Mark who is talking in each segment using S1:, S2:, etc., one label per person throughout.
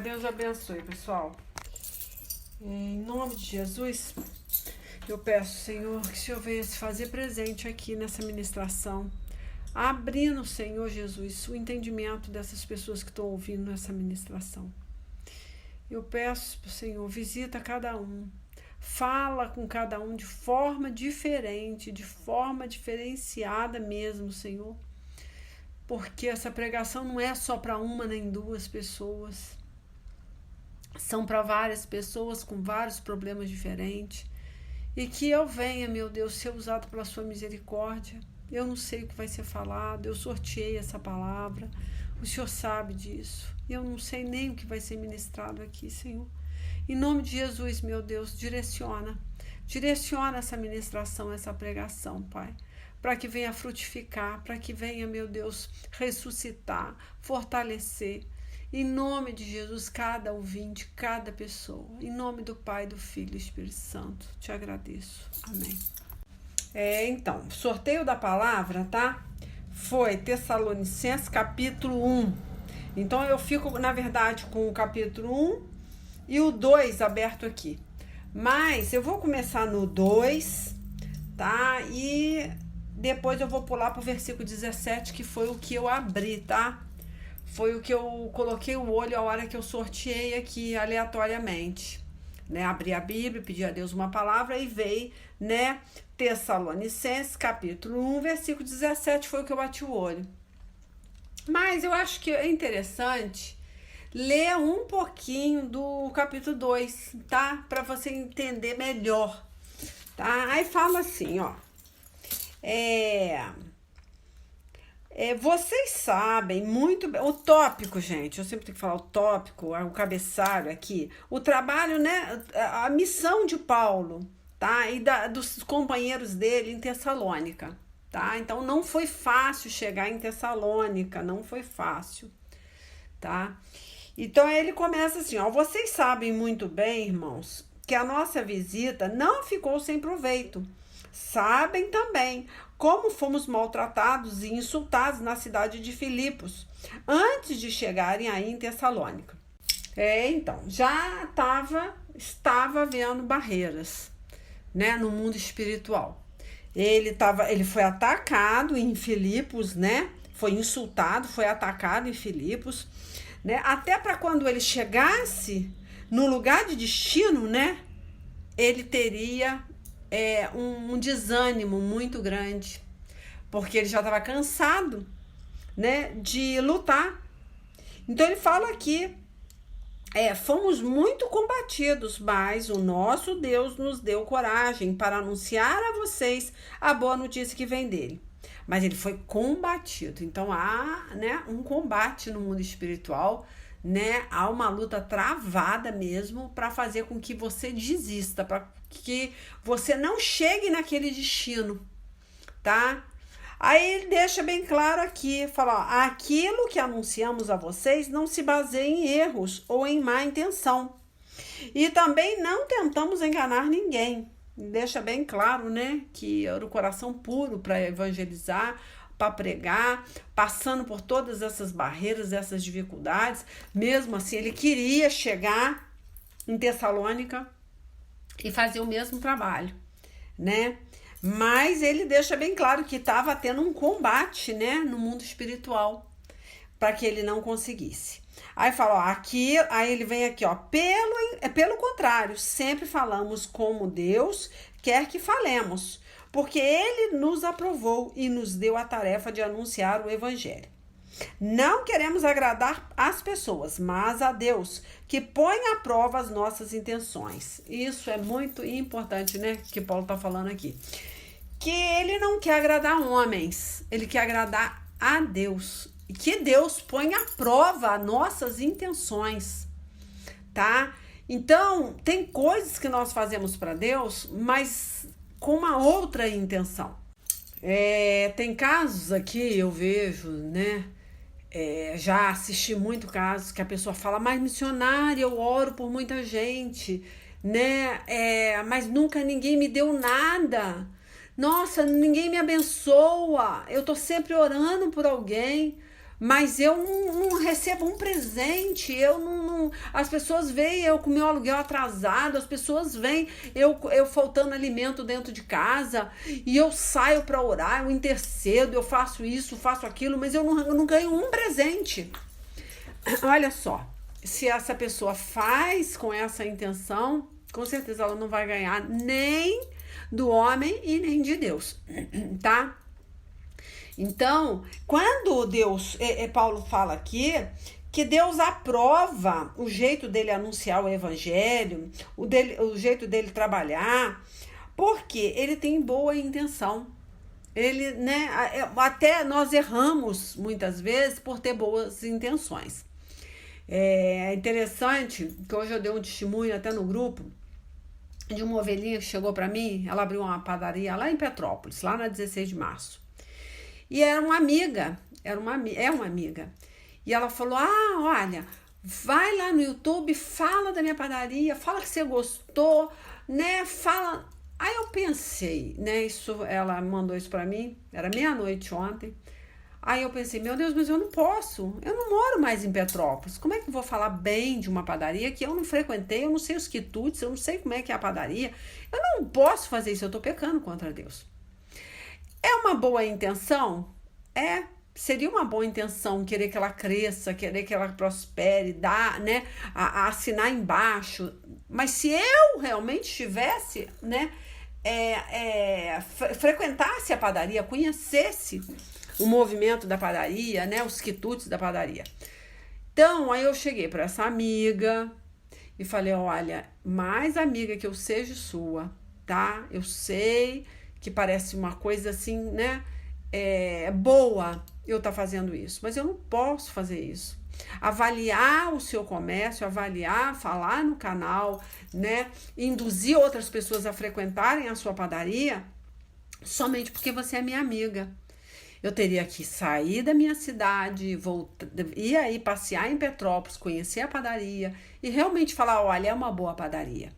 S1: Deus abençoe, pessoal. Em nome de Jesus, eu peço, Senhor, que o Senhor venha se fazer presente aqui nessa ministração, abrindo, Senhor Jesus, o entendimento dessas pessoas que estão ouvindo essa ministração. Eu peço, Senhor, visita cada um, fala com cada um de forma diferente, de forma diferenciada mesmo, Senhor. Porque essa pregação não é só para uma nem duas pessoas. São para várias pessoas com vários problemas diferentes. E que eu venha, meu Deus, ser usado pela sua misericórdia. Eu não sei o que vai ser falado, eu sorteei essa palavra. O Senhor sabe disso. Eu não sei nem o que vai ser ministrado aqui, Senhor. Em nome de Jesus, meu Deus, direciona essa ministração, essa pregação, Pai, para que venha frutificar, para que venha, meu Deus, ressuscitar, fortalecer. Em nome de Jesus, cada ouvinte, cada pessoa. Em nome do Pai, do Filho e do Espírito Santo. Te agradeço. Amém. Então, sorteio da palavra, tá? Foi Tessalonicenses capítulo 1. Então, eu fico, na verdade, com o capítulo 1 e o 2 aberto aqui. Mas eu vou começar no 2, tá? E depois eu vou pular para o versículo 17, que foi o que eu abri, tá? Foi o que eu coloquei o olho a hora que eu sorteei aqui aleatoriamente, né? Abri a Bíblia, pedi a Deus uma palavra e veio, né? Tessalonicenses, capítulo 1, versículo 17, foi o que eu bati o olho. Mas eu acho que é interessante ler um pouquinho do capítulo 2, tá? Para você entender melhor, tá? Aí fala assim, ó. Vocês sabem muito bem, o tópico, gente, eu sempre tenho que falar o tópico, o cabeçalho aqui, o trabalho, né, a missão de Paulo, tá, e dos companheiros dele em Tessalônica, tá, então não foi fácil chegar em Tessalônica, não foi fácil, tá, então ele começa assim, ó, vocês sabem muito bem, irmãos, que a nossa visita não ficou sem proveito. Sabem também como fomos maltratados e insultados na cidade de Filipos, antes de chegarem aí em Tessalônica. Então, já estava havendo barreiras, né, no mundo espiritual. Ele foi atacado em Filipos, né? Foi insultado, foi atacado em Filipos, né? Até para quando ele chegasse no lugar de destino, né? Ele teria um desânimo muito grande, porque ele já estava cansado, né, de lutar. Então ele fala aqui, fomos muito combatidos, mas o nosso Deus nos deu coragem para anunciar a vocês a boa notícia que vem dele. Mas ele foi combatido. Então há, né, um combate no mundo espiritual, né? Há uma luta travada mesmo para fazer com que você desista, para que você não chegue naquele destino, tá? Aí ele deixa bem claro aqui, fala, ó, aquilo que anunciamos a vocês não se baseia em erros ou em má intenção. E também não tentamos enganar ninguém. Deixa bem claro, né, que era o coração puro para evangelizar, para pregar, passando por todas essas barreiras, essas dificuldades. Mesmo assim, ele queria chegar em Tessalônica e fazer o mesmo trabalho, né? Mas ele deixa bem claro que estava tendo um combate, né, no mundo espiritual, para que ele não conseguisse. Aí fala, ó, aqui, aí ele vem aqui, ó, pelo contrário, sempre falamos como Deus quer que falemos, porque ele nos aprovou e nos deu a tarefa de anunciar o evangelho. Não queremos agradar as pessoas, mas a Deus, que põe à prova as nossas intenções. Isso é muito importante, né, que Paulo está falando aqui. Que ele não quer agradar homens, ele quer agradar a Deus. E que Deus põe à prova as nossas intenções, tá? Então, tem coisas que nós fazemos para Deus, mas com uma outra intenção. Tem casos aqui, eu vejo, né? Já assisti muito casos que a pessoa fala, mas missionária, eu oro por muita gente, né? Mas nunca ninguém me deu nada. Nossa, ninguém me abençoa. Eu tô sempre orando por alguém, mas eu não recebo um presente, as pessoas veem eu com meu aluguel atrasado, as pessoas veem eu faltando alimento dentro de casa, e eu saio para orar, eu intercedo, eu faço isso, faço aquilo, mas eu não ganho um presente. Olha só, se essa pessoa faz com essa intenção, com certeza ela não vai ganhar nem do homem e nem de Deus, tá? Então, quando Paulo fala aqui que Deus aprova o jeito dele anunciar o evangelho, o jeito dele trabalhar, porque ele tem boa intenção. Ele, né, até nós erramos muitas vezes por ter boas intenções. É interessante que hoje eu dei um testemunho até no grupo de uma ovelhinha que chegou para mim. Ela abriu uma padaria lá em Petrópolis, lá na 16 de março. E era uma amiga. E ela falou: olha, vai lá no YouTube, fala da minha padaria, fala que você gostou, né? Fala. Aí eu pensei, né? Ela mandou isso para mim, era meia-noite ontem. Aí eu pensei, meu Deus, mas eu não posso. Eu não moro mais em Petrópolis. Como é que eu vou falar bem de uma padaria que eu não frequentei, eu não sei os quitutes, eu não sei como é que é a padaria. Eu não posso fazer isso, eu tô pecando contra Deus. É uma boa intenção? Seria uma boa intenção querer que ela cresça, querer que ela prospere, né, assinar embaixo. Mas se eu realmente estivesse, né, frequentasse a padaria, conhecesse o movimento da padaria, né, os quitutes da padaria. Então, aí eu cheguei para essa amiga e falei: olha, mais amiga que eu seja sua, tá? Eu sei que parece uma coisa assim, né, boa eu estar fazendo isso, mas eu não posso fazer isso. Avaliar o seu comércio, falar no canal, né, induzir outras pessoas a frequentarem a sua padaria somente porque você é minha amiga. Eu teria que sair da minha cidade, ir aí passear em Petrópolis, conhecer a padaria e realmente falar: olha, é uma boa padaria.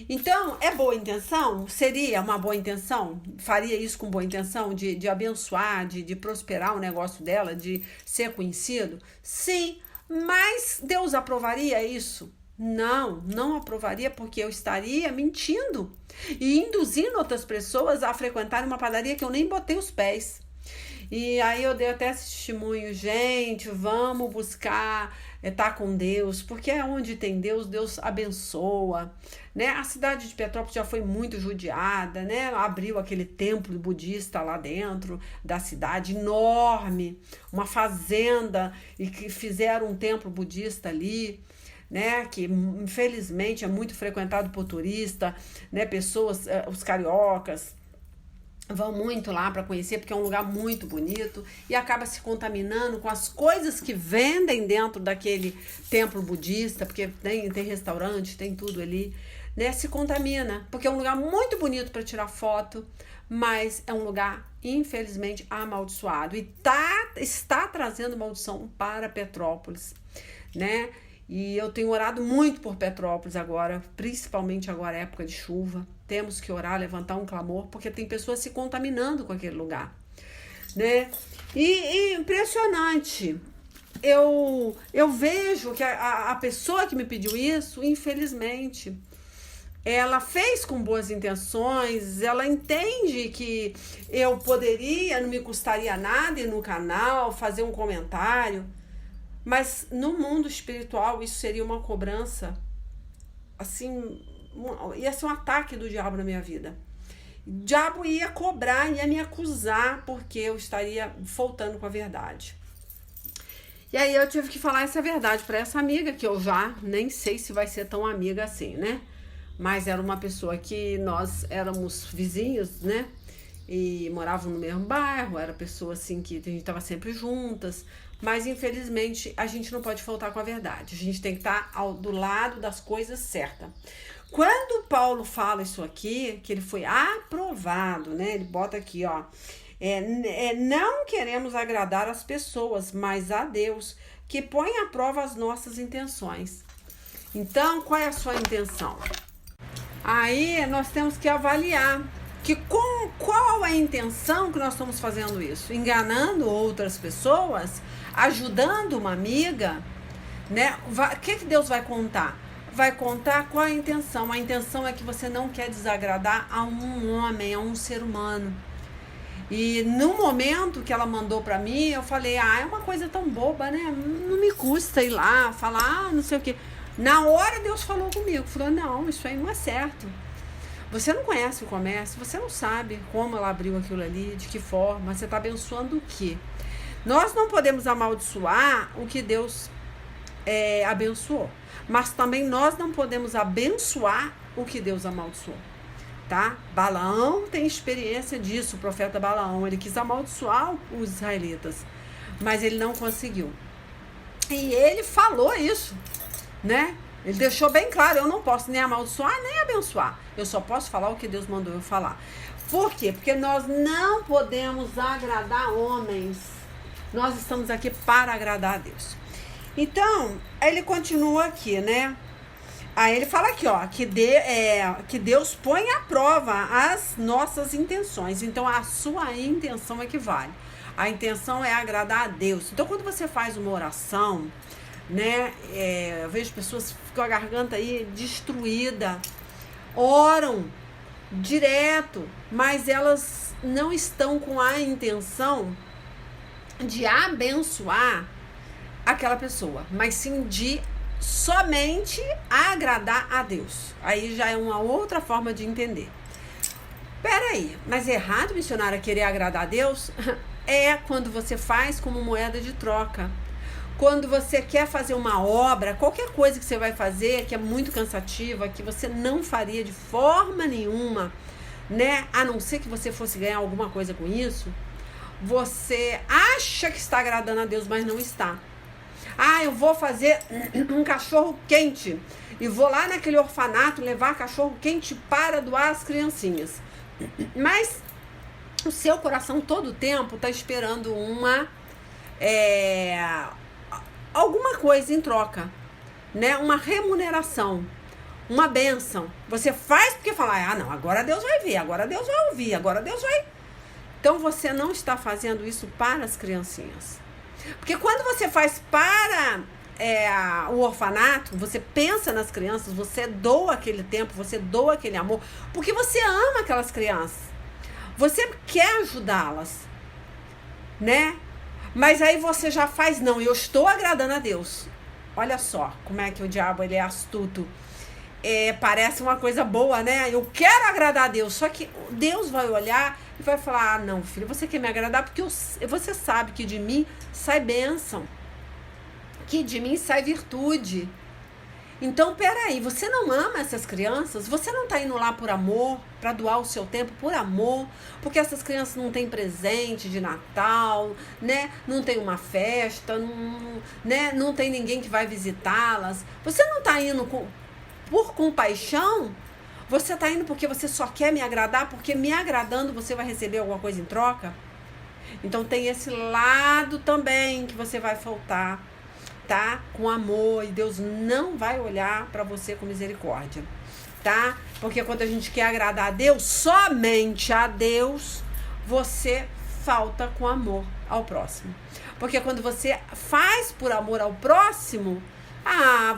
S1: Então, é boa intenção? Seria uma boa intenção? Faria isso com boa intenção? De abençoar, de prosperar o negócio dela, de ser conhecido? Sim, mas Deus aprovaria isso? Não aprovaria, porque eu estaria mentindo e induzindo outras pessoas a frequentar uma padaria que eu nem botei os pés. E aí eu dei até esse testemunho: gente, vamos buscar estar com Deus, porque é onde tem Deus, Deus abençoa, né? A cidade de Petrópolis já foi muito judiada, né? Abriu aquele templo budista lá dentro da cidade, enorme, uma fazenda, e que fizeram um templo budista ali, né, que infelizmente é muito frequentado por turista, né, pessoas, os cariocas vão muito lá para conhecer, porque é um lugar muito bonito, e acaba se contaminando com as coisas que vendem dentro daquele templo budista, porque tem restaurante, tem tudo ali, né? Se contamina, porque é um lugar muito bonito para tirar foto, mas é um lugar, infelizmente, amaldiçoado, e está trazendo maldição para Petrópolis, né? E eu tenho orado muito por Petrópolis agora, principalmente agora, época de chuva. Temos que orar, levantar um clamor, porque tem pessoas se contaminando com aquele lugar, né? E impressionante. Eu vejo que a pessoa que me pediu isso, infelizmente, ela fez com boas intenções, ela entende que eu poderia, não me custaria nada ir no canal, fazer um comentário, mas no mundo espiritual isso seria uma cobrança, assim, ia ser um ataque do diabo na minha vida. O diabo ia cobrar, ia me acusar, porque eu estaria faltando com a verdade. E aí eu tive que falar essa verdade para essa amiga, que eu já nem sei se vai ser tão amiga assim, né? Mas era uma pessoa que nós éramos vizinhos, né? E moravam no mesmo bairro, era pessoa assim que a gente estava sempre juntas, mas infelizmente a gente não pode faltar com a verdade, a gente tem que estar do lado das coisas certas. Quando Paulo fala isso aqui, que ele foi aprovado, né? Ele bota aqui, ó, não queremos agradar as pessoas, mas a Deus, que põe à prova as nossas intenções. Então, qual é a sua intenção? Aí nós temos que avaliar qual a intenção que nós estamos fazendo isso? Enganando outras pessoas? Ajudando uma amiga? Né? O que Deus vai contar? Vai contar qual a intenção. A intenção é que você não quer desagradar a um homem, a um ser humano. E no momento que ela mandou pra mim, eu falei, é uma coisa tão boba, né? Não me custa ir lá, falar, não sei o quê. Na hora Deus falou comigo, falou, não, isso aí não é certo. Você não conhece o comércio, você não sabe como ela abriu aquilo ali, de que forma, você está abençoando o quê? Nós não podemos amaldiçoar o que Deus abençoou, mas também nós não podemos abençoar o que Deus amaldiçoou. Tá? Balaão tem experiência disso, o profeta Balaão. Ele quis amaldiçoar os israelitas, mas ele não conseguiu. E ele falou isso, né? Ele deixou bem claro, eu não posso nem amaldiçoar, nem abençoar. Eu só posso falar o que Deus mandou eu falar. Por quê? Porque nós não podemos agradar homens. Nós estamos aqui para agradar a Deus. Então, ele continua aqui, né? Aí ele fala aqui, ó, que Deus põe à prova as nossas intenções. Então, a sua intenção é que vale. A intenção é agradar a Deus. Então, quando você faz uma oração, né, eu vejo pessoas com a garganta aí destruída, oram direto, mas elas não estão com a intenção de abençoar aquela pessoa, mas sim de somente agradar a Deus. Aí já é uma outra forma de entender. Peraí, mas é errado, missionária, querer agradar a Deus? É quando você faz como moeda de troca. Quando você quer fazer uma obra, qualquer coisa que você vai fazer, que é muito cansativa, que você não faria de forma nenhuma, né? A não ser que você fosse ganhar alguma coisa com isso, você acha que está agradando a Deus, mas não está. Eu vou fazer um cachorro quente e vou lá naquele orfanato levar cachorro quente para doar às criancinhas. Mas o seu coração todo o tempo está esperando alguma coisa em troca, né? Uma remuneração, uma bênção. Você faz porque fala, não, agora Deus vai ver, agora Deus vai ouvir, agora Deus vai... Então você não está fazendo isso para as criancinhas. Porque quando você faz para o orfanato, você pensa nas crianças, você doa aquele tempo, você doa aquele amor, porque você ama aquelas crianças. Você quer ajudá-las, né? Mas aí você já faz, não, eu estou agradando a Deus. Olha só como é que o diabo ele é astuto. Parece uma coisa boa, né? Eu quero agradar a Deus. Só que Deus vai olhar e vai falar, não, filho, você quer me agradar porque você sabe que de mim sai bênção, que de mim sai virtude. Então, peraí, você não ama essas crianças? Você não tá indo lá por amor, para doar o seu tempo por amor? Porque essas crianças não têm presente de Natal, né? Não tem uma festa, né? Não tem ninguém que vai visitá-las. Você não tá indo por compaixão? Você tá indo porque você só quer me agradar? Porque me agradando você vai receber alguma coisa em troca? Então tem esse lado também que você vai faltar, tá? Com amor, e Deus não vai olhar para você com misericórdia, tá? Porque quando a gente quer agradar a Deus, somente a Deus, você falta com amor ao próximo. Porque quando você faz por amor ao próximo,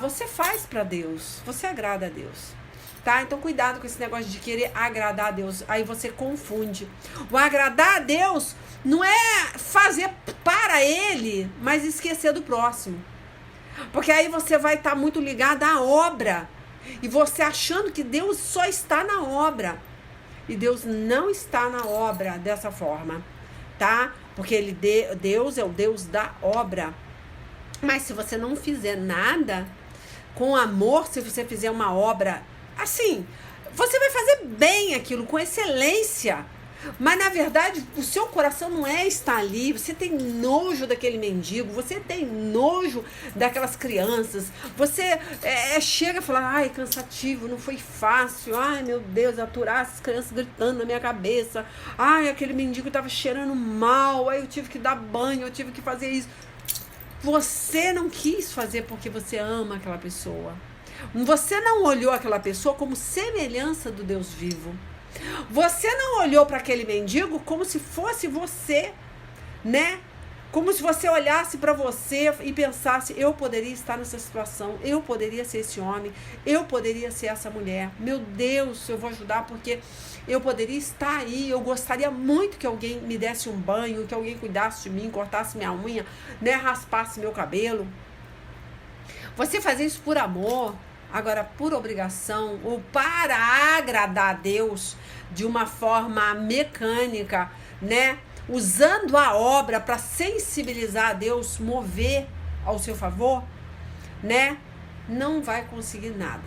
S1: você faz para Deus, você agrada a Deus. Tá? Então cuidado com esse negócio de querer agradar a Deus. Aí você confunde. O agradar a Deus não é fazer para Ele, mas esquecer do próximo. Porque aí você vai estar muito ligado à obra. E você achando que Deus só está na obra. E Deus não está na obra dessa forma. Tá? Porque Deus é o Deus da obra. Mas se você não fizer nada com amor, se você fizer uma obra assim, você vai fazer bem aquilo, com excelência. Mas, na verdade, o seu coração não está ali. Você tem nojo daquele mendigo. Você tem nojo daquelas crianças. Você chega e fala, cansativo, não foi fácil. Meu Deus, aturar essas crianças gritando na minha cabeça. Aquele mendigo estava cheirando mal. Aí eu tive que dar banho, eu tive que fazer isso. Você não quis fazer porque você ama aquela pessoa. Você não olhou aquela pessoa como semelhança do Deus vivo. Você não olhou para aquele mendigo como se fosse você, né? Como se você olhasse para você e pensasse, eu poderia estar nessa situação, eu poderia ser esse homem, eu poderia ser essa mulher. Meu Deus, eu vou ajudar porque eu poderia estar aí, eu gostaria muito que alguém me desse um banho, que alguém cuidasse de mim, cortasse minha unha, né, raspasse meu cabelo. Você fazer isso por amor, agora por obrigação ou para agradar a Deus de uma forma mecânica, né? Usando a obra para sensibilizar a Deus, mover ao seu favor, né? Não vai conseguir nada,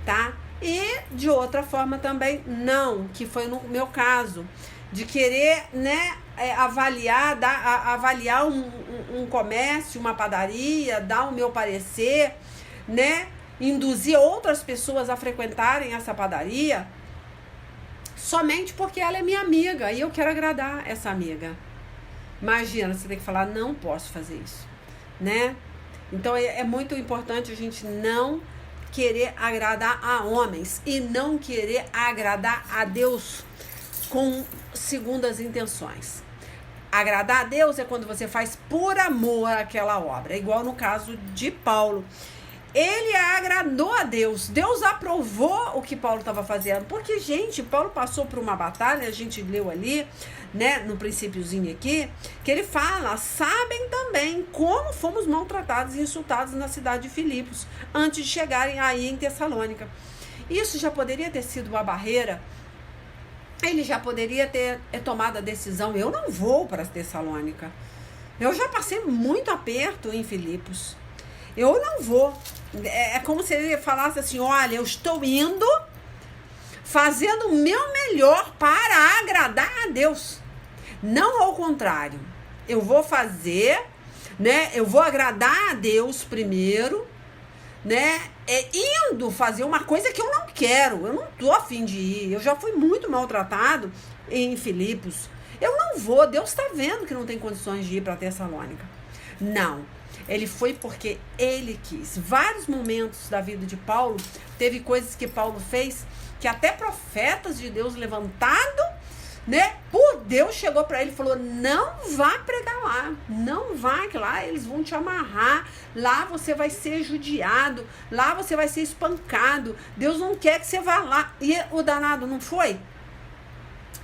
S1: tá? E de outra forma também, não, que foi no meu caso, de querer, né, avaliar um comércio, uma padaria, dar o meu parecer, né? Induzir outras pessoas a frequentarem essa padaria, somente porque ela é minha amiga e eu quero agradar essa amiga. Imagina, você tem que falar, não posso fazer isso, né? Então é muito importante a gente não querer agradar a homens e não querer agradar a Deus com segundas intenções. Agradar a Deus é quando você faz por amor aquela obra, é igual no caso de Paulo. Ele agradou a Deus. Deus aprovou o que Paulo estava fazendo. Porque, gente, Paulo passou por uma batalha, a gente leu ali, né, no princípiozinho aqui, que ele fala, sabem também como fomos maltratados e insultados na cidade de Filipos, antes de chegarem aí em Tessalônica. Isso já poderia ter sido uma barreira. Ele já poderia ter tomado a decisão, eu não vou para Tessalônica. Eu já passei muito aperto em Filipos. Eu não vou. É como se ele falasse assim, olha, eu estou indo fazendo o meu melhor para agradar a Deus. Não ao contrário. Eu vou fazer, né? Eu vou agradar a Deus primeiro, né? Indo fazer uma coisa que eu não quero. Eu não tô a fim de ir. Eu já fui muito maltratado em Filipos. Eu não vou. Deus está vendo que não tem condições de ir para Tessalônica. Não. Ele foi porque ele quis. Vários momentos da vida de Paulo, teve coisas que Paulo fez que até profetas de Deus levantado, né, por Deus chegou para ele e falou, não vá pregar lá, não vá, que lá eles vão te amarrar, lá você vai ser judiado, lá você vai ser espancado, Deus não quer que você vá lá. E o danado não foi?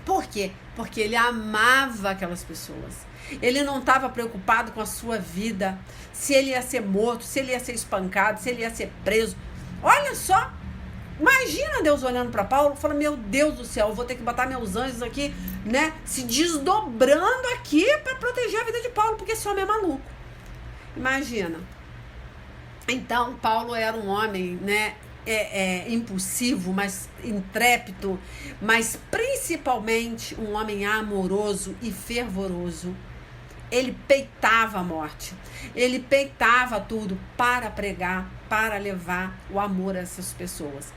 S1: Por quê? Porque ele amava aquelas pessoas. Ele não estava preocupado com a sua vida, se ele ia ser morto, se ele ia ser espancado, se ele ia ser preso. Olha só, imagina Deus olhando para Paulo e falando, meu Deus do céu, eu vou ter que botar meus anjos aqui, né, se desdobrando aqui para proteger a vida de Paulo, porque esse homem é maluco. Imagina. Então, Paulo era um homem, né, impulsivo, mas intrépido, mas principalmente um homem amoroso e fervoroso. Ele peitava a morte, ele peitava tudo para pregar, para levar o amor a essas pessoas.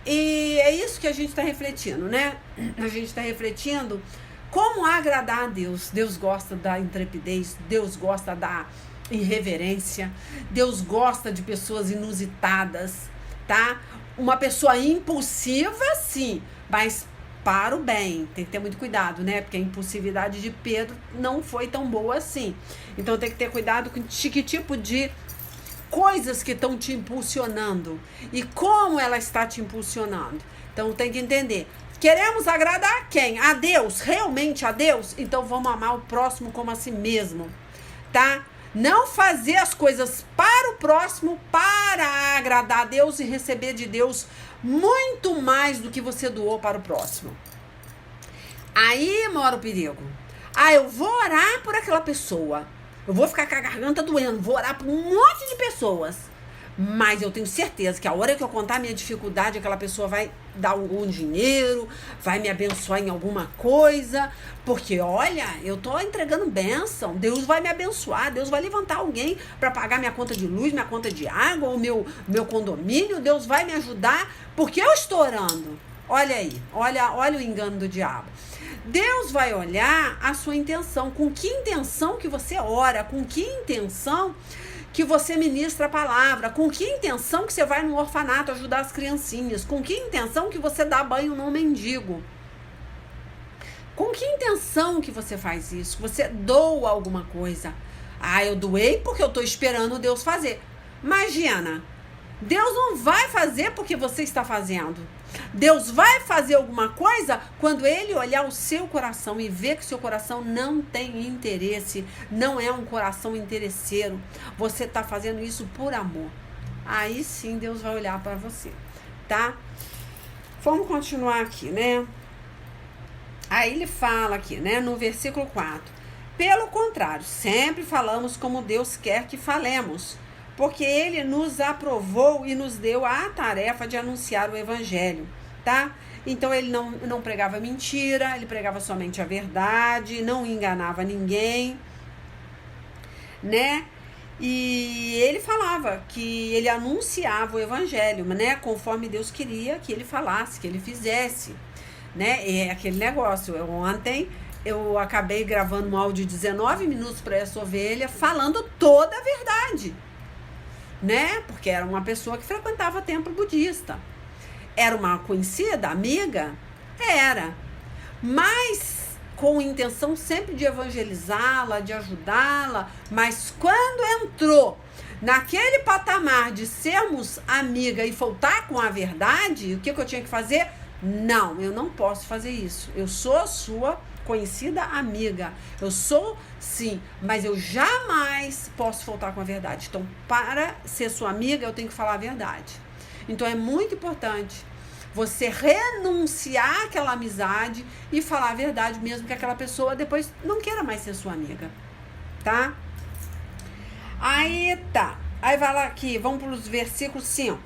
S1: E é isso que a gente está refletindo, né? A gente está refletindo como agradar a Deus. Deus gosta da intrepidez, Deus gosta da irreverência, Deus gosta de pessoas inusitadas, tá? Uma pessoa impulsiva, sim, mas para o bem, tem que ter muito cuidado, né? Porque a impulsividade de Pedro não foi tão boa assim. Então tem que ter cuidado com que tipo de coisas que estão te impulsionando e como ela está te impulsionando. Então tem que entender. Queremos agradar quem? A Deus, realmente a Deus? Então vamos amar o próximo como a si mesmo, tá? Não fazer as coisas para o próximo, para agradar a Deus e receber de Deus muito mais do que você doou para o próximo. Aí mora o perigo. Eu vou orar por aquela pessoa. Eu vou ficar com a garganta doendo, vou orar por um monte de pessoas. Mas eu tenho certeza que a hora que eu contar a minha dificuldade, aquela pessoa vai dar algum dinheiro, vai me abençoar em alguma coisa, porque olha, eu tô entregando bênção, Deus vai me abençoar, Deus vai levantar alguém para pagar minha conta de luz, minha conta de água, o meu condomínio, Deus vai me ajudar, porque eu estou orando. Olha aí, olha o engano do diabo. Deus vai olhar a sua intenção, com que intenção que você ora, com que intenção que você ministra a palavra? Com que intenção que você vai no orfanato ajudar as criancinhas? Com que intenção que você dá banho num mendigo? Com que intenção que você faz isso? Você doa alguma coisa? Ah, eu doei porque eu estou esperando Deus fazer. Imagina, Deus não vai fazer porque você está fazendo. Deus vai fazer alguma coisa quando Ele olhar o seu coração e ver que o seu coração não tem interesse, não é um coração interesseiro. Você está fazendo isso por amor. Aí sim Deus vai olhar para você, tá? Vamos continuar aqui, né? Aí ele fala aqui, né, no versículo 4. Pelo contrário, sempre falamos como Deus quer que falemos, porque Ele nos aprovou e nos deu a tarefa de anunciar o Evangelho, tá? Então ele não pregava mentira, ele pregava somente a verdade, não enganava ninguém, né? E ele falava que ele anunciava o Evangelho, né? Conforme Deus queria que ele falasse, que ele fizesse, né? É aquele negócio. Ontem eu acabei gravando um áudio de 19 minutos para essa ovelha falando toda a verdade, né? Porque era uma pessoa que frequentava templo budista. Era uma conhecida, amiga? Era. Mas com intenção sempre de evangelizá-la, de ajudá-la. Mas quando entrou naquele patamar de sermos amiga e faltar com a verdade, o que eu tinha que fazer? Não, eu não posso fazer isso. Eu sou sua conhecida amiga. Eu sou, sim, mas eu jamais posso faltar com a verdade. Então, para ser sua amiga, eu tenho que falar a verdade. Então, é muito importante você renunciar àquela amizade e falar a verdade, mesmo que aquela pessoa depois não queira mais ser sua amiga, tá? Aí tá. Aí vai lá aqui, vamos para os versículos 5.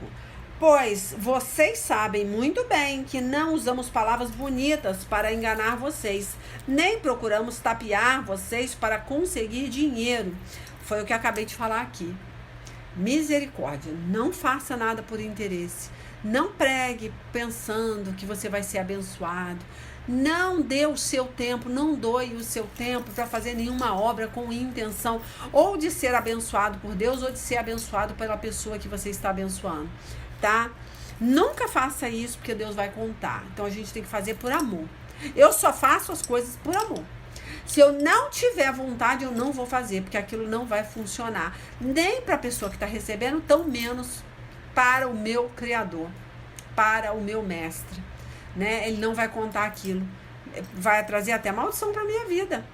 S1: Pois vocês sabem muito bem que não usamos palavras bonitas para enganar vocês, nem procuramos tapear vocês para conseguir dinheiro. Foi o que acabei de falar aqui. Misericórdia, não faça nada por interesse. Não pregue pensando que você vai ser abençoado. Não dê o seu tempo, não doe o seu tempo para fazer nenhuma obra com intenção ou de ser abençoado por Deus ou de ser abençoado pela pessoa que você está abençoando, tá? Nunca faça isso porque Deus vai contar. Então a gente tem que fazer por amor. Eu só faço as coisas por amor. Se eu não tiver vontade, eu não vou fazer, porque aquilo não vai funcionar. Nem para a pessoa que está recebendo, tão menos para o meu Criador, para o meu mestre, né? Ele não vai contar aquilo, vai trazer até maldição para minha vida.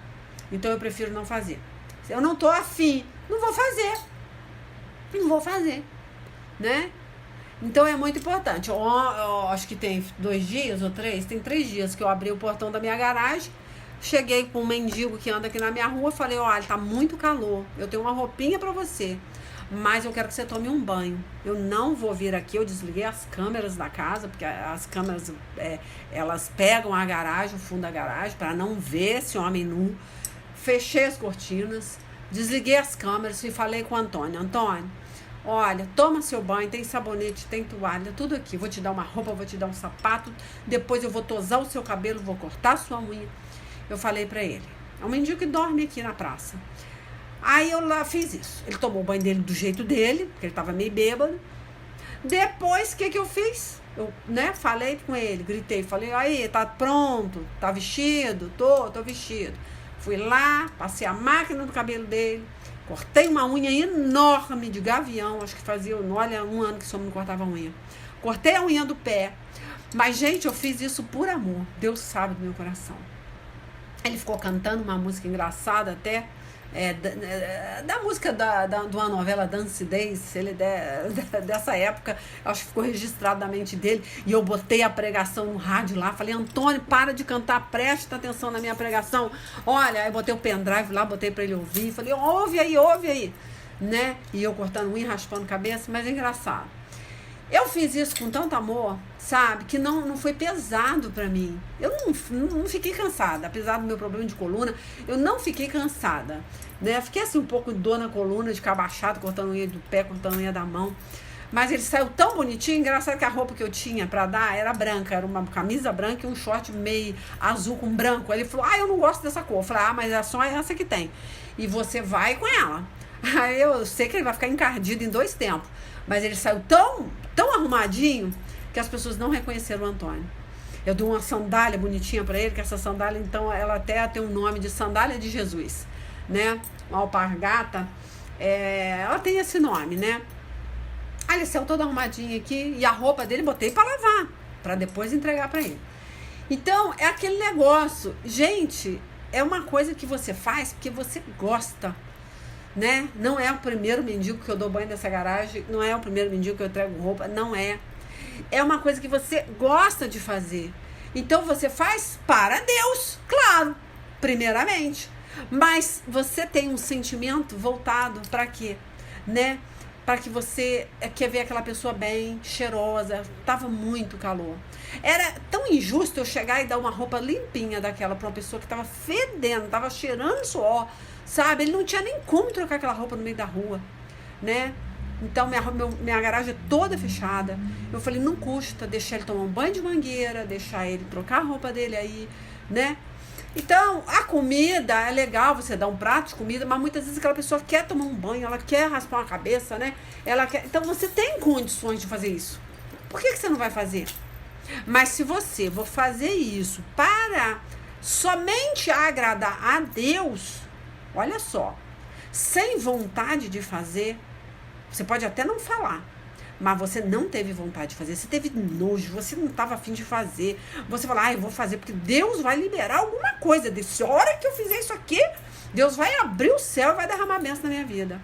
S1: Então eu prefiro não fazer. Se eu não tô afim, não vou fazer, né? Então é muito importante. Eu acho que tem 2 dias ou 3, tem 3 dias que eu abri o portão da minha garagem, cheguei com um mendigo que anda aqui na minha rua, falei, olha, tá muito calor, eu tenho uma roupinha para você, mas eu quero que você tome um banho. Eu não vou vir aqui, eu desliguei as câmeras da casa, porque as câmeras, elas pegam a garagem, o fundo da garagem, para não ver esse homem nu. Fechei as cortinas, desliguei as câmeras e falei com o Antônio, Antônio, olha, toma seu banho, tem sabonete, tem toalha, tudo aqui. Vou te dar uma roupa, vou te dar um sapato, depois eu vou tosar o seu cabelo, vou cortar a sua unha. Eu falei pra ele. É um mendigo que dorme aqui na praça. Aí eu lá fiz isso. Ele tomou o banho dele do jeito dele, porque ele tava meio bêbado. Depois, o que eu fiz? Eu, né, falei com ele, gritei, falei, aí, tá pronto? Tá vestido? Tô vestido. Fui lá, passei a máquina no cabelo dele, cortei uma unha enorme de gavião, acho que fazia, olha, 1 ano que esse homem não cortava a unha. Cortei a unha do pé. Mas, gente, eu fiz isso por amor. Deus sabe do meu coração. Ele ficou cantando uma música engraçada até, da música de uma novela Dance Days, ele dessa época, acho que ficou registrado na mente dele, e eu botei a pregação no rádio lá, falei, Antônio, para de cantar, presta atenção na minha pregação, olha, aí botei o pendrive lá, botei pra ele ouvir, falei, ouve aí, né, e eu cortando unha, raspando cabeça, mas é engraçado. Eu fiz isso com tanto amor, sabe, que não foi pesado pra mim. Eu não fiquei cansada, apesar do meu problema de coluna, eu não fiquei cansada, né? Fiquei assim um pouco de dor na coluna, de ficar baixado, cortando unha do pé, cortando unha da mão. Mas ele saiu tão bonitinho, engraçado que a roupa que eu tinha pra dar era branca, era uma camisa branca e um short meio azul com branco. Aí ele falou, eu não gosto dessa cor. Eu falei, mas é só essa que tem. E você vai com ela. Aí eu sei que ele vai ficar encardido em 2 tempos. Mas ele saiu tão arrumadinho que as pessoas não reconheceram o Antônio. Eu dou uma sandália bonitinha para ele, que essa sandália, então, ela até tem um nome de sandália de Jesus, né? Uma alpargata, ela tem esse nome, né? Aí ele saiu todo arrumadinho aqui e a roupa dele botei para lavar, para depois entregar para ele. Então, é aquele negócio. Gente, é uma coisa que você faz porque você gosta, né? Não é o primeiro mendigo que eu dou banho nessa garagem, não é o primeiro mendigo que eu entrego roupa, não é. É uma coisa que você gosta de fazer. Então você faz para Deus, claro, primeiramente. Mas você tem um sentimento voltado para quê? Né? Para que você quer ver aquela pessoa bem, cheirosa. Tava muito calor. Era tão injusto eu chegar e dar uma roupa limpinha daquela para uma pessoa que tava fedendo, tava cheirando suor, sabe? Ele não tinha nem como trocar aquela roupa no meio da rua, né? Então, minha garagem é toda fechada. Eu falei, não custa deixar ele tomar um banho de mangueira, deixar ele trocar a roupa dele aí, né? Então, a comida é legal, você dá um prato de comida, mas muitas vezes aquela pessoa quer tomar um banho, ela quer raspar uma cabeça, né? Ela quer... Então, você tem condições de fazer isso. Por que você não vai fazer? Mas se você for fazer isso para somente agradar a Deus, olha só, sem vontade de fazer, você pode até não falar, mas você não teve vontade de fazer, você teve nojo, você não estava afim de fazer, você fala, eu vou fazer porque Deus vai liberar alguma coisa, desse hora que eu fizer isso aqui, Deus vai abrir o céu e vai derramar bênção na minha vida.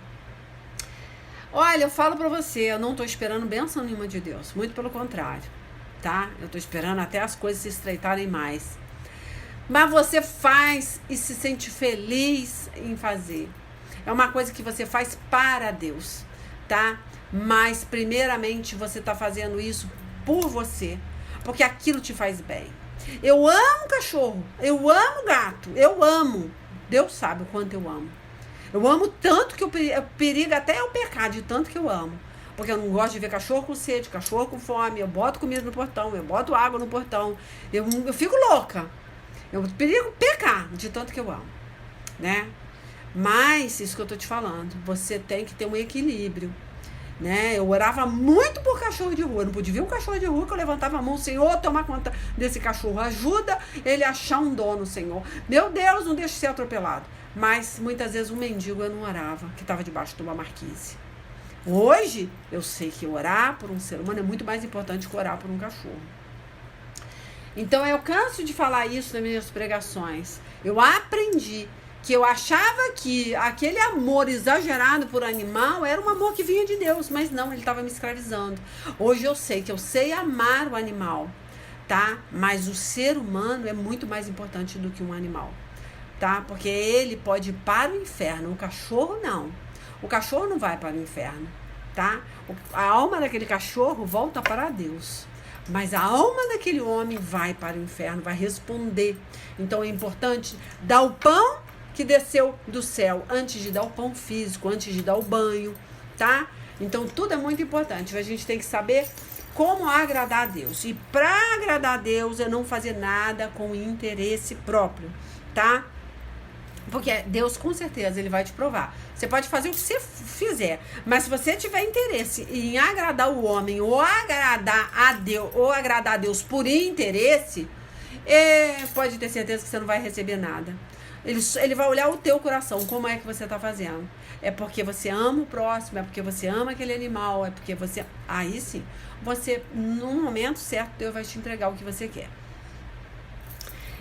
S1: Olha, eu falo pra você, eu não tô esperando bênção nenhuma de Deus, muito pelo contrário, tá? Eu tô esperando até as coisas se estreitarem mais. Mas você faz e se sente feliz em fazer. É uma coisa que você faz para Deus, tá? Mas primeiramente você tá fazendo isso por você, porque aquilo te faz bem. Eu amo cachorro, eu amo gato, eu amo. Deus sabe o quanto eu amo. Eu amo tanto que eu perigo até eu pecar de tanto que eu amo. Porque eu não gosto de ver cachorro com sede, cachorro com fome. Eu boto comida no portão, eu boto água no portão. Eu fico louca. Eu perigo pecar de tanto que eu amo, né? Mas, isso que eu tô te falando, você tem que ter um equilíbrio, né? Eu orava muito por cachorro de rua. Eu não podia ver um cachorro de rua que eu levantava a mão, Senhor, toma conta desse cachorro. Ajuda ele a achar um dono, Senhor. Meu Deus, não deixe ser atropelado. Mas, muitas vezes, um mendigo eu não orava, que estava debaixo de uma marquise. Hoje, eu sei que orar por um ser humano é muito mais importante que orar por um cachorro. Então, eu canso de falar isso nas minhas pregações. Eu aprendi que eu achava que aquele amor exagerado por animal era um amor que vinha de Deus, mas não, ele estava me escravizando. Hoje eu sei que eu sei amar o animal, tá? Mas o ser humano é muito mais importante do que um animal, tá? Porque ele pode ir para o inferno, o cachorro não. O cachorro não vai para o inferno, tá? A alma daquele cachorro volta para Deus. Mas a alma daquele homem vai para o inferno, vai responder. Então é importante dar o pão que desceu do céu, antes de dar o pão físico, antes de dar o banho, tá? Então tudo é muito importante. A gente tem que saber como agradar a Deus. E para agradar a Deus é não fazer nada com interesse próprio, tá? Porque Deus, com certeza, ele vai te provar. Você pode fazer o que você fizer, mas se você tiver interesse em agradar o homem ou agradar a Deus por interesse, pode ter certeza que você não vai receber nada. Ele vai olhar o teu coração, como é que você está fazendo. É porque você ama o próximo, é porque você ama aquele animal, é porque você... Aí sim, você, no momento certo, Deus vai te entregar o que você quer.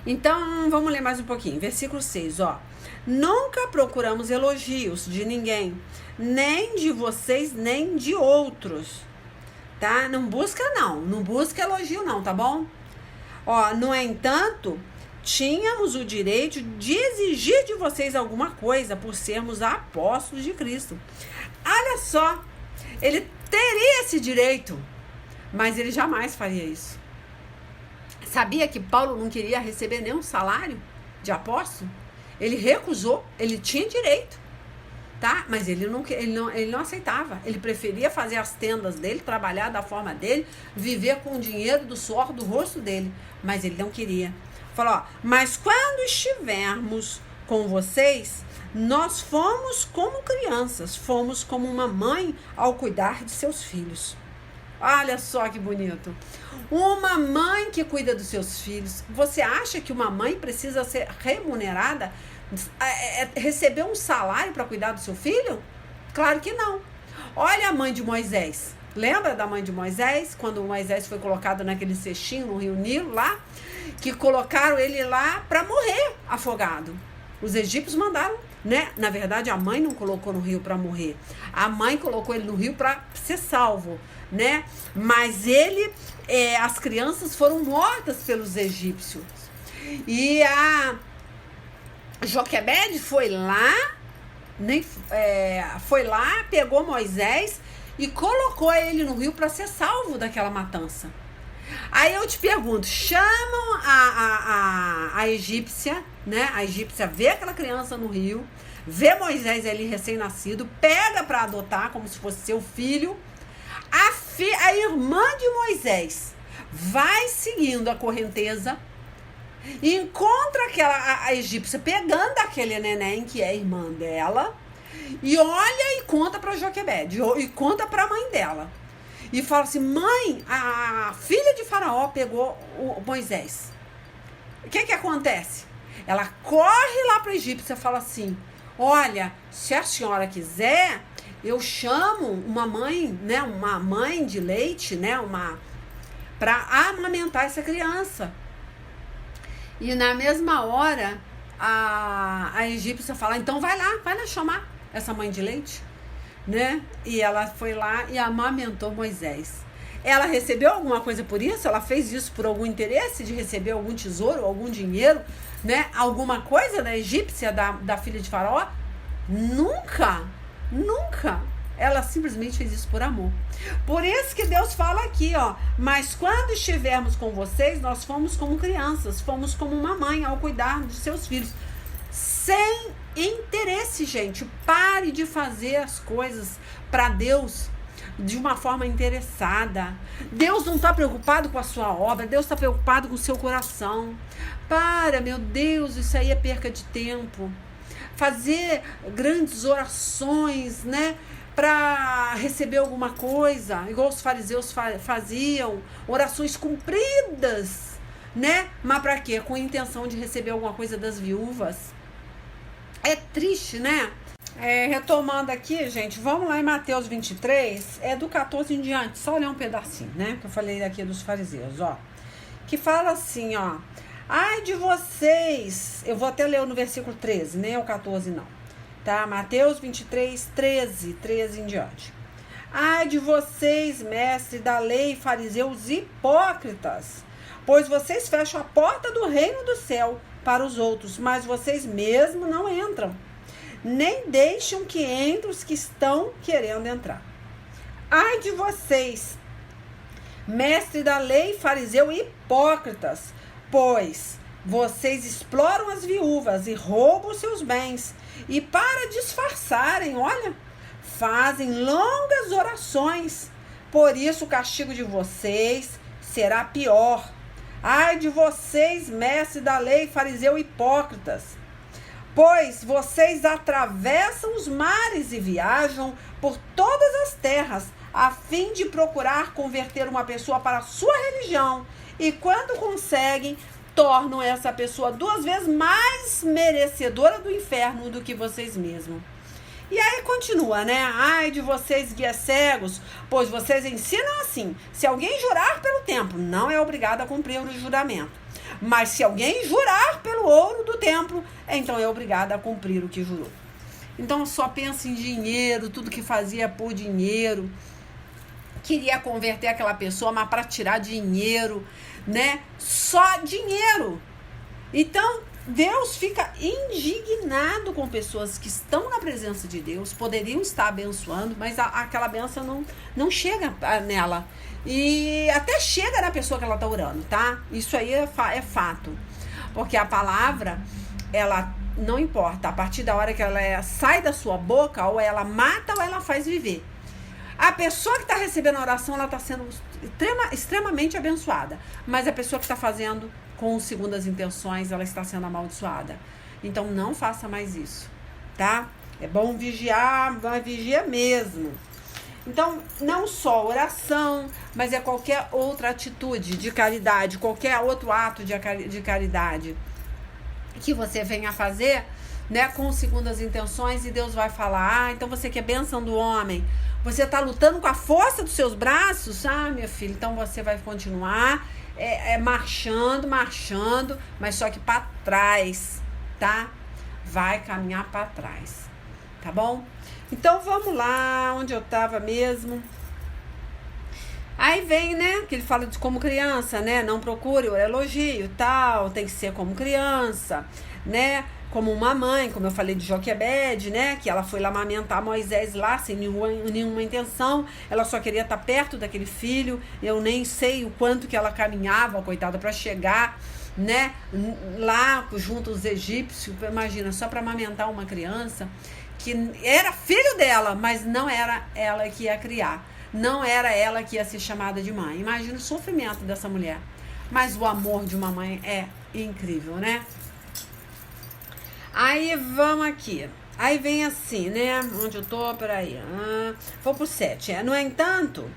S1: Então, vamos ler mais um pouquinho. Versículo 6, ó. Nunca procuramos elogios de ninguém, nem de vocês, nem de outros, tá? Não busca elogio não, tá bom? Ó, no entanto, tínhamos o direito de exigir de vocês alguma coisa por sermos apóstolos de Cristo. Olha só, ele teria esse direito, mas ele jamais faria isso. Sabia que Paulo não queria receber nenhum salário de apóstolo? Ele recusou, ele tinha direito, tá? Mas ele não aceitava. Ele preferia fazer as tendas dele, trabalhar da forma dele, viver com o dinheiro do suor do rosto dele. Mas ele não queria. Falou, ó, mas quando estivermos com vocês, Nós fomos como crianças, fomos como uma mãe ao cuidar de seus filhos. Olha só que bonito. Uma mãe que cuida dos seus filhos. Você acha que uma mãe precisa ser remunerada, receber um salário para cuidar do seu filho? Claro que não. Olha a mãe de Moisés. Lembra da mãe de Moisés? Quando Moisés foi colocado naquele cestinho no rio Nilo lá, que colocaram ele lá para morrer afogado. Os egípcios mandaram, né? Na verdade, a mãe não colocou no rio para morrer. A mãe colocou ele no rio para ser salvo, né? Mas ele, as crianças foram mortas pelos egípcios. E a Joquebede foi lá, pegou Moisés e colocou ele no rio para ser salvo daquela matança. Aí eu te pergunto, chamam a egípcia, né? A egípcia vê aquela criança no rio, vê Moisés ali recém-nascido, pega para adotar como se fosse seu filho. A irmã de Moisés vai seguindo a correnteza, encontra a egípcia pegando aquele neném que é irmã dela, e olha e conta para Joquebede, e conta para a mãe dela. E fala assim, mãe, a filha de Faraó pegou o Moisés. O que acontece? Ela corre lá para a egípcia e fala assim, olha, se a senhora quiser, eu chamo uma mãe, né, uma mãe de leite, né, para amamentar essa criança. E na mesma hora, a egípcia fala, então vai lá chamar essa mãe de leite, né? E ela foi lá e amamentou Moisés. Ela recebeu alguma coisa por isso? Ela fez isso por algum interesse de receber algum tesouro, algum dinheiro, né? Alguma coisa da egípcia, da filha de Faraó? Nunca. Ela simplesmente fez isso por amor. Por isso que Deus fala aqui, ó. Mas quando estivermos com vocês, nós fomos como crianças, fomos como uma mãe ao cuidar de seus filhos. Sem interesse, gente. Pare de fazer as coisas para Deus de uma forma interessada. Deus não está preocupado com a sua obra, Deus está preocupado com o seu coração. Para, meu Deus, isso aí é perca de tempo. Fazer grandes orações, né? Para receber alguma coisa, igual os fariseus faziam, orações compridas, né? Mas para quê? Com a intenção de receber alguma coisa das viúvas. É triste, né? Retomando aqui, gente, vamos lá em Mateus 23, do 14 em diante, só ler um pedacinho, né? Que eu falei aqui dos fariseus, ó. Que fala assim, ó. Ai de vocês, eu vou até ler no versículo 13, nem o 14 não. Tá? Mateus 23, 13 em diante. Ai de vocês, mestres da lei, fariseus hipócritas, pois vocês fecham a porta do reino do céu para os outros, mas vocês mesmos não entram, nem deixam que entrem os que estão querendo entrar. Ai de vocês, mestre da lei, fariseu hipócritas, pois vocês exploram as viúvas e roubam seus bens, e para disfarçarem, olha, fazem longas orações. Por isso o castigo de vocês será pior. Ai de vocês, mestres da lei, fariseu hipócritas, pois vocês atravessam os mares e viajam por todas as terras, a fim de procurar converter uma pessoa para a sua religião, e quando conseguem, tornam essa pessoa 2 vezes mais merecedora do inferno do que vocês mesmos. E aí continua, né? Ai de vocês, guias cegos, pois vocês ensinam assim: se alguém jurar pelo templo, não é obrigado a cumprir o juramento. Mas se alguém jurar pelo ouro do templo, então é obrigado a cumprir o que jurou. Então só pensa em dinheiro, tudo que fazia por dinheiro. Queria converter aquela pessoa, mas para tirar dinheiro, né? Só dinheiro. Então, Deus fica indignado com pessoas que estão na presença de Deus, poderiam estar abençoando, mas aquela benção não chega nela. E até chega na pessoa que ela está orando, tá? Isso aí é fato. Porque a palavra, ela não importa. A partir da hora que ela sai da sua boca, ou ela mata ou ela faz viver. A pessoa que está recebendo a oração, ela está sendo extremamente abençoada. Mas a pessoa que está fazendo com segundas intenções, ela está sendo amaldiçoada. Então, não faça mais isso, tá? É bom vigiar, mas vigia mesmo. Então, não só oração, mas é qualquer outra atitude de caridade, qualquer outro ato de caridade que você venha fazer, né, com segundas intenções, e Deus vai falar: então você quer bênção do homem, você está lutando com a força dos seus braços, minha filha, então você vai continuar marchando, mas só que para trás, tá? Vai caminhar para trás, tá bom? Então vamos lá, onde eu tava mesmo. Aí vem, né, que ele fala de como criança, né, não procure o elogio, tal, tem que ser como criança, né, como uma mãe, como eu falei de Joquebede, né, que ela foi lá amamentar Moisés lá, sem nenhuma intenção, ela só queria estar perto daquele filho, eu nem sei o quanto que ela caminhava, coitada, para chegar, né, lá junto aos egípcios, imagina, só para amamentar uma criança, que era filho dela, mas não era ela que ia criar. Não era ela que ia ser chamada de mãe. Imagina o sofrimento dessa mulher. Mas o amor de uma mãe é incrível, né? Aí vamos aqui. Aí vem assim, né? Onde eu tô? Peraí. Vou pro 7. No entanto,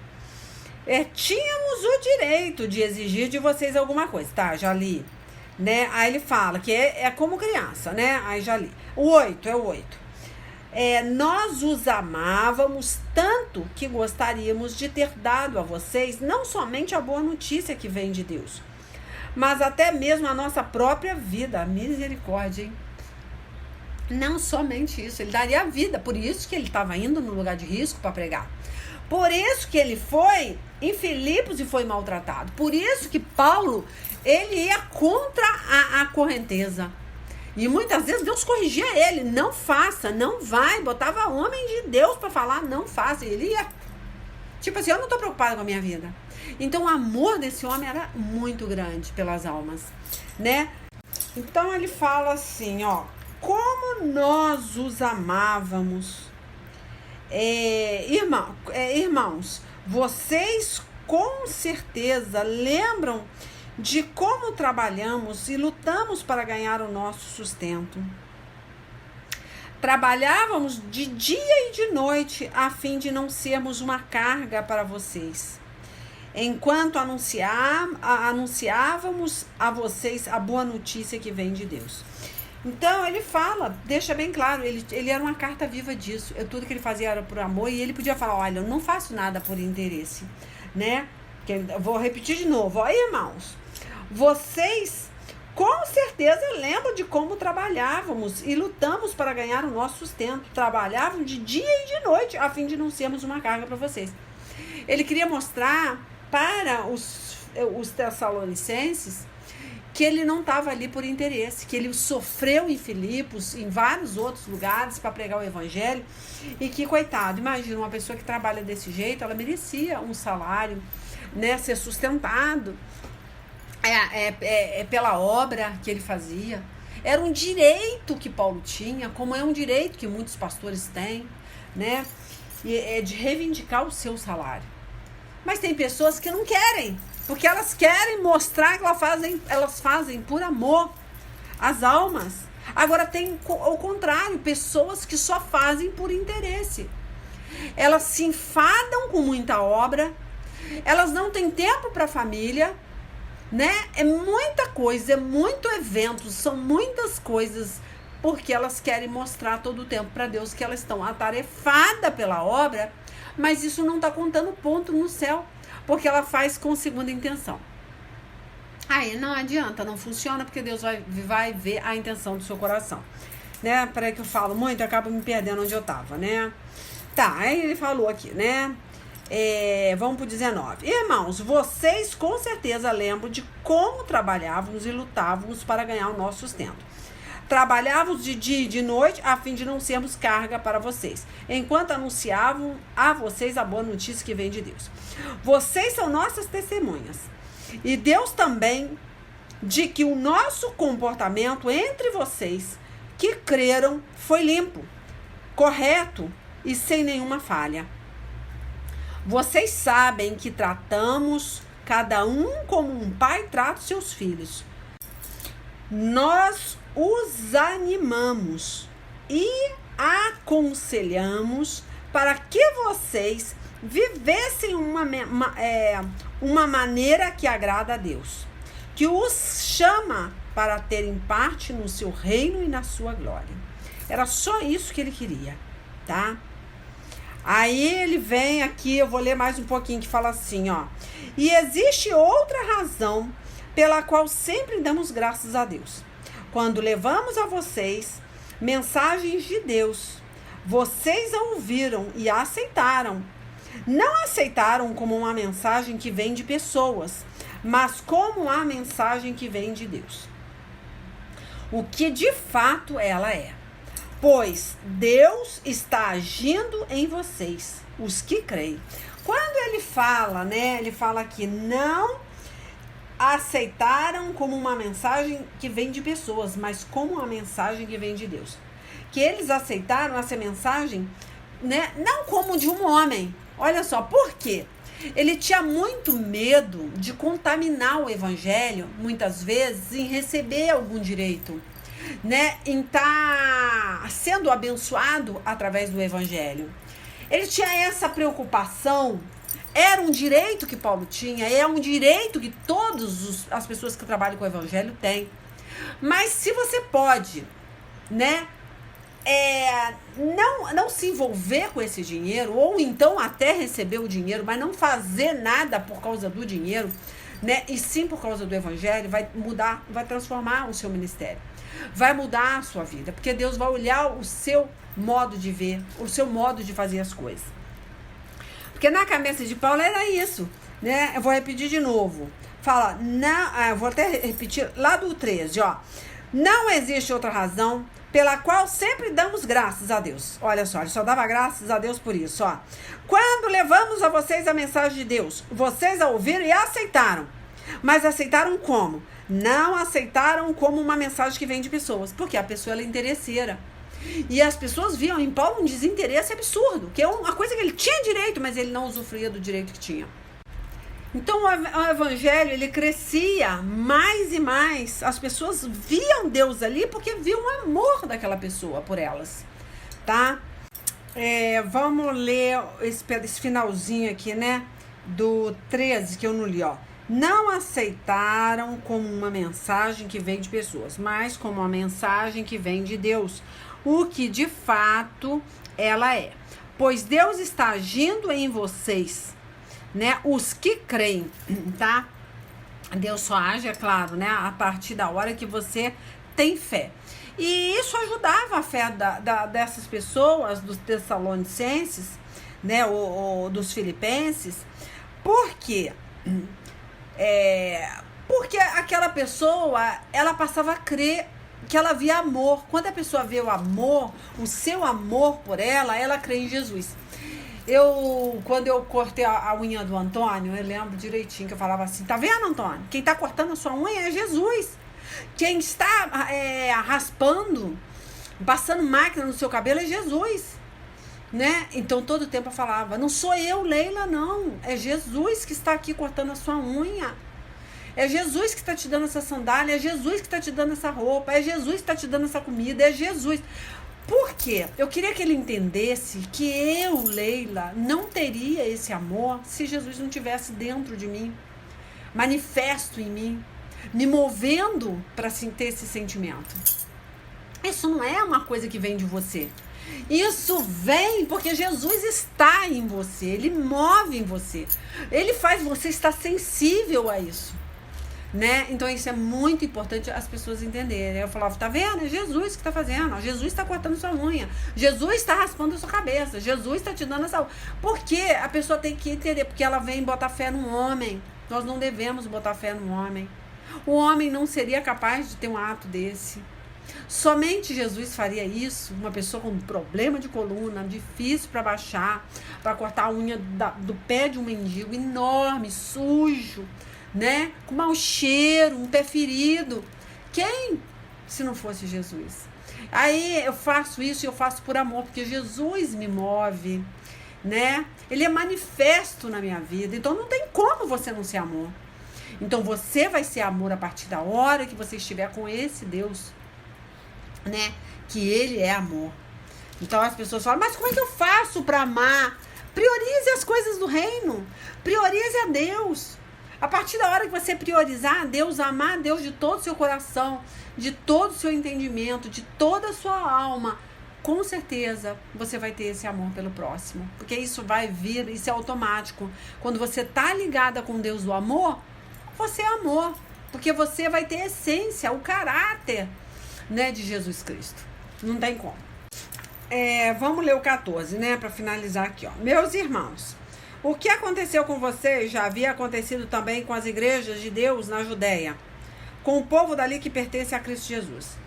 S1: tínhamos o direito de exigir de vocês alguma coisa. Tá, já li. Né? Aí ele fala que é como criança, né? Aí já li. O 8 é o 8. Nós os amávamos tanto que gostaríamos de ter dado a vocês não somente a boa notícia que vem de Deus, mas até mesmo a nossa própria vida. A misericórdia, hein? Não somente isso, ele daria a vida. Por isso que ele estava indo no lugar de risco para pregar. Por isso que ele foi em Filipos e foi maltratado. Por isso que Paulo, ele ia contra a correnteza. E muitas vezes Deus corrigia ele: não faça, não vai. Botava homem de Deus para falar: não faça. E ele ia. Tipo assim, eu não estou preocupada com a minha vida. Então o amor desse homem era muito grande pelas almas, né? Então ele fala assim, ó: como nós os amávamos. Irmãos, vocês com certeza lembram de como trabalhamos e lutamos para ganhar o nosso sustento. Trabalhávamos de dia e de noite a fim de não sermos uma carga para vocês, enquanto anunciávamos a vocês a boa notícia que vem de Deus. Então ele fala, deixa bem claro, ele era uma carta viva disso. Tudo que ele fazia era por amor, e ele podia falar: olha, eu não faço nada por interesse, né? Vou repetir de novo, ó, irmãos, vocês com certeza lembram de como trabalhávamos e lutamos para ganhar o nosso sustento. Trabalhávamos de dia e de noite a fim de não sermos uma carga para vocês. Ele queria mostrar para os tessalonicenses que ele não estava ali por interesse, que ele sofreu em Filipos, em vários outros lugares para pregar o evangelho, e que, coitado, imagina, uma pessoa que trabalha desse jeito, ela merecia um salário, né, ser sustentado pela obra que ele fazia. Era um direito que Paulo tinha, como é um direito que muitos pastores têm, né, de reivindicar o seu salário. Mas tem pessoas que não querem, porque elas querem mostrar que elas fazem por amor às almas. Agora tem ao contrário, pessoas que só fazem por interesse. Elas se enfadam com muita obra, elas não têm tempo para a família, né? É muita coisa, é muito evento, são muitas coisas, porque elas querem mostrar todo o tempo para Deus que elas estão atarefadas pela obra, mas isso não está contando ponto no céu, porque ela faz com segunda intenção. Aí não adianta, não funciona, porque Deus vai ver a intenção do seu coração, né? Peraí que eu falo muito, eu acabo me perdendo onde eu tava, né? Tá, aí ele falou aqui, né? Vamos pro 19. Irmãos, vocês com certeza lembram de como trabalhávamos e lutávamos para ganhar o nosso sustento. Trabalhávamos de dia e de noite a fim de não sermos carga para vocês, enquanto anunciavam a vocês a boa notícia que vem de Deus. Vocês são nossas testemunhas. E Deus também, de que o nosso comportamento entre vocês que creram foi limpo, correto e sem nenhuma falha. Vocês sabem que tratamos cada um como um pai trata os seus filhos. Nós os animamos e aconselhamos para que vocês vivessem uma maneira que agrada a Deus, que os chama para terem parte no seu reino e na sua glória. Era só isso que ele queria, tá? Aí ele vem aqui, eu vou ler mais um pouquinho, que fala assim, ó. E existe outra razão pela qual sempre damos graças a Deus. Quando levamos a vocês mensagens de Deus, vocês a ouviram e a aceitaram. Não aceitaram como uma mensagem que vem de pessoas, mas como a mensagem que vem de Deus. O que de fato ela é. Pois Deus está agindo em vocês, os que creem. Quando ele fala, né? Ele fala que não aceitaram como uma mensagem que vem de pessoas, mas como uma mensagem que vem de Deus. Que eles aceitaram essa mensagem, né? Não como de um homem. Olha só, por quê? Ele tinha muito medo de contaminar o evangelho, muitas vezes, em receber algum direito, né? Em estar sendo abençoado através do evangelho. Ele tinha essa preocupação. Era um direito que Paulo tinha, é um direito que todas as pessoas que trabalham com o evangelho têm. Mas se você pode, né, não se envolver com esse dinheiro, ou então até receber o dinheiro, mas não fazer nada por causa do dinheiro, né, e sim por causa do evangelho, vai mudar, vai transformar o seu ministério, vai mudar a sua vida, porque Deus vai olhar o seu modo de ver, o seu modo de fazer as coisas. Porque na cabeça de Paulo era isso, né? Eu vou repetir de novo. Fala, não, eu vou até repetir lá do 13, ó. Não existe outra razão pela qual sempre damos graças a Deus. Olha só, ele só dava graças a Deus por isso, ó. Quando levamos a vocês a mensagem de Deus, vocês a ouviram e a aceitaram. Mas aceitaram como? Não aceitaram como uma mensagem que vem de pessoas, porque a pessoa ela é interesseira. E as pessoas viam em Paulo um desinteresse absurdo, que é uma coisa que ele tinha direito, mas ele não usufruía do direito que tinha. Então o evangelho ele crescia mais e mais. As pessoas viam Deus ali porque viam o amor daquela pessoa por elas, tá? Vamos ler esse finalzinho aqui, né? Do 13 que eu não li, ó. Não aceitaram como uma mensagem que vem de pessoas, mas como uma mensagem que vem de Deus, o que de fato ela é. Pois Deus está agindo em vocês, né? Os que creem, tá? Deus só age, é claro, né? A partir da hora que você tem fé. E isso ajudava a fé dessas pessoas, dos Tessalonicenses, né? Ou dos Filipenses. Por quê? Porque aquela pessoa, ela passava a crer que ela via amor. Quando a pessoa vê o amor, o seu amor por ela, ela crê em Jesus. Quando eu cortei a unha do Antônio, eu lembro direitinho que eu falava assim, tá vendo, Antônio? Quem tá cortando a sua unha é Jesus. Quem está raspando, passando máquina no seu cabelo é Jesus, né? Então todo tempo eu falava, não sou eu, Leila, não. É Jesus que está aqui cortando a sua unha. É Jesus que está te dando essa sandália, é Jesus que está te dando essa roupa, é Jesus que está te dando essa comida, é Jesus. Por quê? Eu queria que ele entendesse que eu, Leila, não teria esse amor se Jesus não estivesse dentro de mim, manifesto em mim, me movendo para ter esse sentimento. Isso não é uma coisa que vem de você. Isso vem porque Jesus está em você, ele move em você, ele faz você estar sensível a isso, né? Então isso é muito importante as pessoas entenderem. Eu falava, tá vendo? É Jesus que está fazendo, Jesus está cortando sua unha, Jesus está raspando a sua cabeça, Jesus está te dando essa... Porque a pessoa tem que entender, porque ela vem botar fé num homem. Nós não devemos botar fé num homem. O homem não seria capaz de ter um ato desse. Somente Jesus faria isso. Uma pessoa com problema de coluna, difícil para baixar, para cortar a unha do pé de um mendigo enorme, sujo, né? Com mau cheiro, um pé ferido. Quem? Se não fosse Jesus. Aí eu faço isso e eu faço por amor, porque Jesus me move, né? Ele é manifesto na minha vida. Então não tem como você não ser amor. Então você vai ser amor a partir da hora que você estiver com esse Deus, né? Que ele é amor. Então as pessoas falam, mas como é que eu faço para amar? Priorize as coisas do reino. Priorize a Deus. A partir da hora que você priorizar a Deus, amar a Deus de todo o seu coração, de todo o seu entendimento, de toda a sua alma, com certeza você vai ter esse amor pelo próximo. Porque isso vai vir, isso é automático. Quando você tá ligada com Deus do amor, você é amor. Porque você vai ter a essência, o caráter, né, de Jesus Cristo. Não tem como. Vamos ler o 14, né, para finalizar aqui, ó. Meus irmãos, o que aconteceu com vocês já havia acontecido também com as igrejas de Deus na Judéia, com o povo dali que pertence a Cristo Jesus.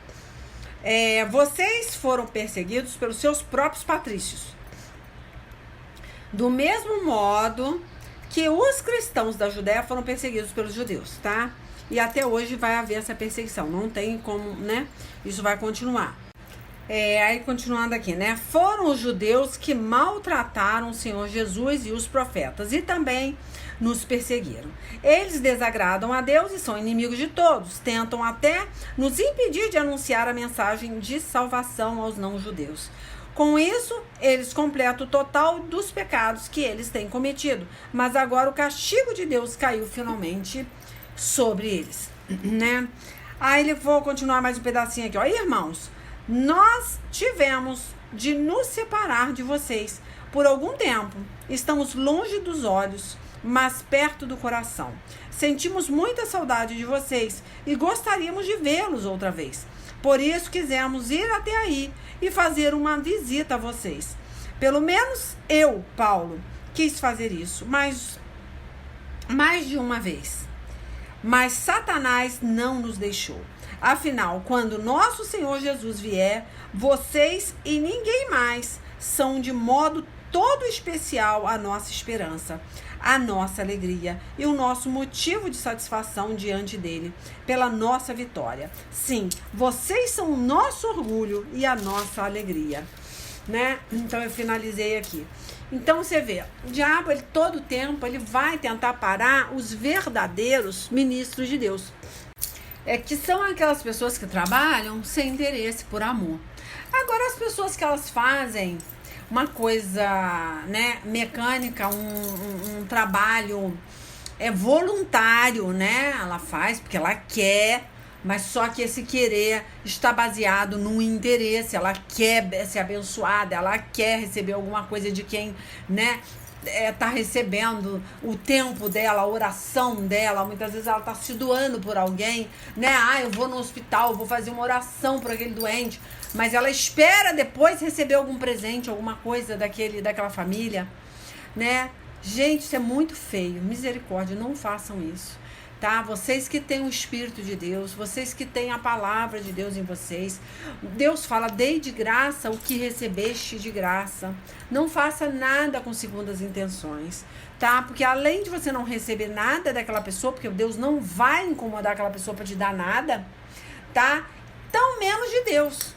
S1: Vocês foram perseguidos pelos seus próprios patrícios, do mesmo modo que os cristãos da Judéia foram perseguidos pelos judeus, tá? E até hoje vai haver essa perseguição, não tem como, né? Isso vai continuar. Aí continuando aqui, né? Foram os judeus que maltrataram o Senhor Jesus e os profetas e também nos perseguiram. Eles desagradam a Deus e são inimigos de todos. Tentam até nos impedir de anunciar a mensagem de salvação aos não-judeus. Com isso, eles completam o total dos pecados que eles têm cometido. Mas agora o castigo de Deus caiu finalmente sobre eles, né? Aí ele vou continuar mais um pedacinho aqui, ó. Irmãos, nós tivemos de nos separar de vocês por algum tempo. Estamos longe dos olhos, mas perto do coração. Sentimos muita saudade de vocês e gostaríamos de vê-los outra vez. Por isso quisemos ir até aí e fazer uma visita a vocês. Pelo menos eu, Paulo, quis fazer isso, mas mais de uma vez. Mas Satanás não nos deixou. Afinal, quando nosso Senhor Jesus vier, vocês e ninguém mais são de modo todo especial a nossa esperança, a nossa alegria e o nosso motivo de satisfação diante dele, pela nossa vitória. Sim, vocês são o nosso orgulho e a nossa alegria, né? Então eu finalizei aqui. Então você vê, o diabo, ele todo tempo, ele vai tentar parar os verdadeiros ministros de Deus. Que são aquelas pessoas que trabalham sem interesse, por amor. Agora, as pessoas que elas fazem uma coisa, né, mecânica, um trabalho voluntário, né? Ela faz porque ela quer, mas só que esse querer está baseado num interesse. Ela quer ser abençoada, ela quer receber alguma coisa de quem, né, tá recebendo o tempo dela, a oração dela. Muitas vezes ela tá se doando por alguém, né? Eu vou no hospital, vou fazer uma oração por aquele doente, mas ela espera depois receber algum presente, alguma coisa daquela família, né? Gente, isso é muito feio. Misericórdia, não façam isso, tá? Vocês que têm o Espírito de Deus, vocês que têm a palavra de Deus em vocês, Deus fala, dei de graça o que recebeste de graça. Não faça nada com segundas intenções, tá? Porque além de você não receber nada daquela pessoa, porque Deus não vai incomodar aquela pessoa para te dar nada, tá? Tão menos de Deus,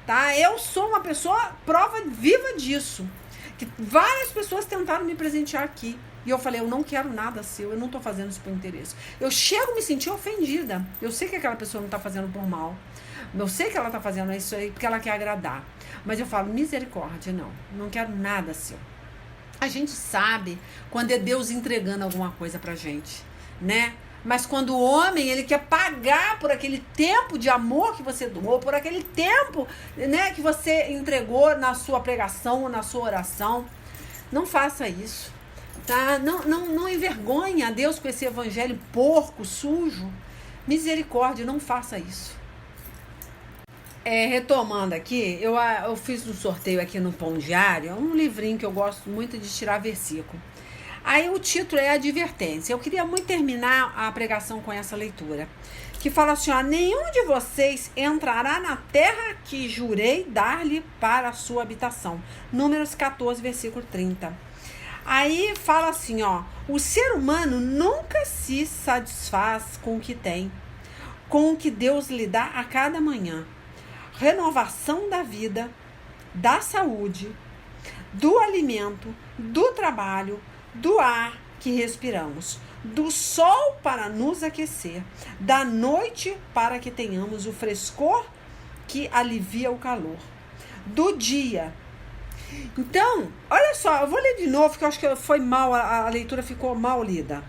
S1: tá? Eu sou uma pessoa prova viva disso, que várias pessoas tentaram me presentear aqui. E eu falei, eu não quero nada seu, eu não tô fazendo isso por interesse. Eu chego a me sentir ofendida. Eu sei que aquela pessoa não tá fazendo por mal. Eu sei que ela tá fazendo isso aí porque ela quer agradar. Mas eu falo, misericórdia, não quero nada seu. A gente sabe quando é Deus entregando alguma coisa pra gente, né? Mas quando o homem, ele quer pagar por aquele tempo de amor que você doou, por aquele tempo, né, que você entregou na sua pregação, na sua oração, não faça isso, tá? Não envergonhe a Deus com esse evangelho porco, sujo. Misericórdia, não faça isso. Retomando aqui, eu fiz um sorteio aqui no Pão Diário, um livrinho que eu gosto muito de tirar versículo. Aí o título é Advertência. Eu queria muito terminar a pregação com essa leitura, que fala assim, ó, nenhum de vocês entrará na terra que jurei dar-lhe para a sua habitação. Números 14, versículo 30. Aí fala assim, ó, o ser humano nunca se satisfaz com o que tem, com o que Deus lhe dá a cada manhã. Renovação da vida, da saúde, do alimento, do trabalho, do ar que respiramos, do sol para nos aquecer, da noite para que tenhamos o frescor que alivia o calor, do dia. Então, olha só, eu vou ler de novo, porque eu acho que foi mal, a leitura ficou mal lida.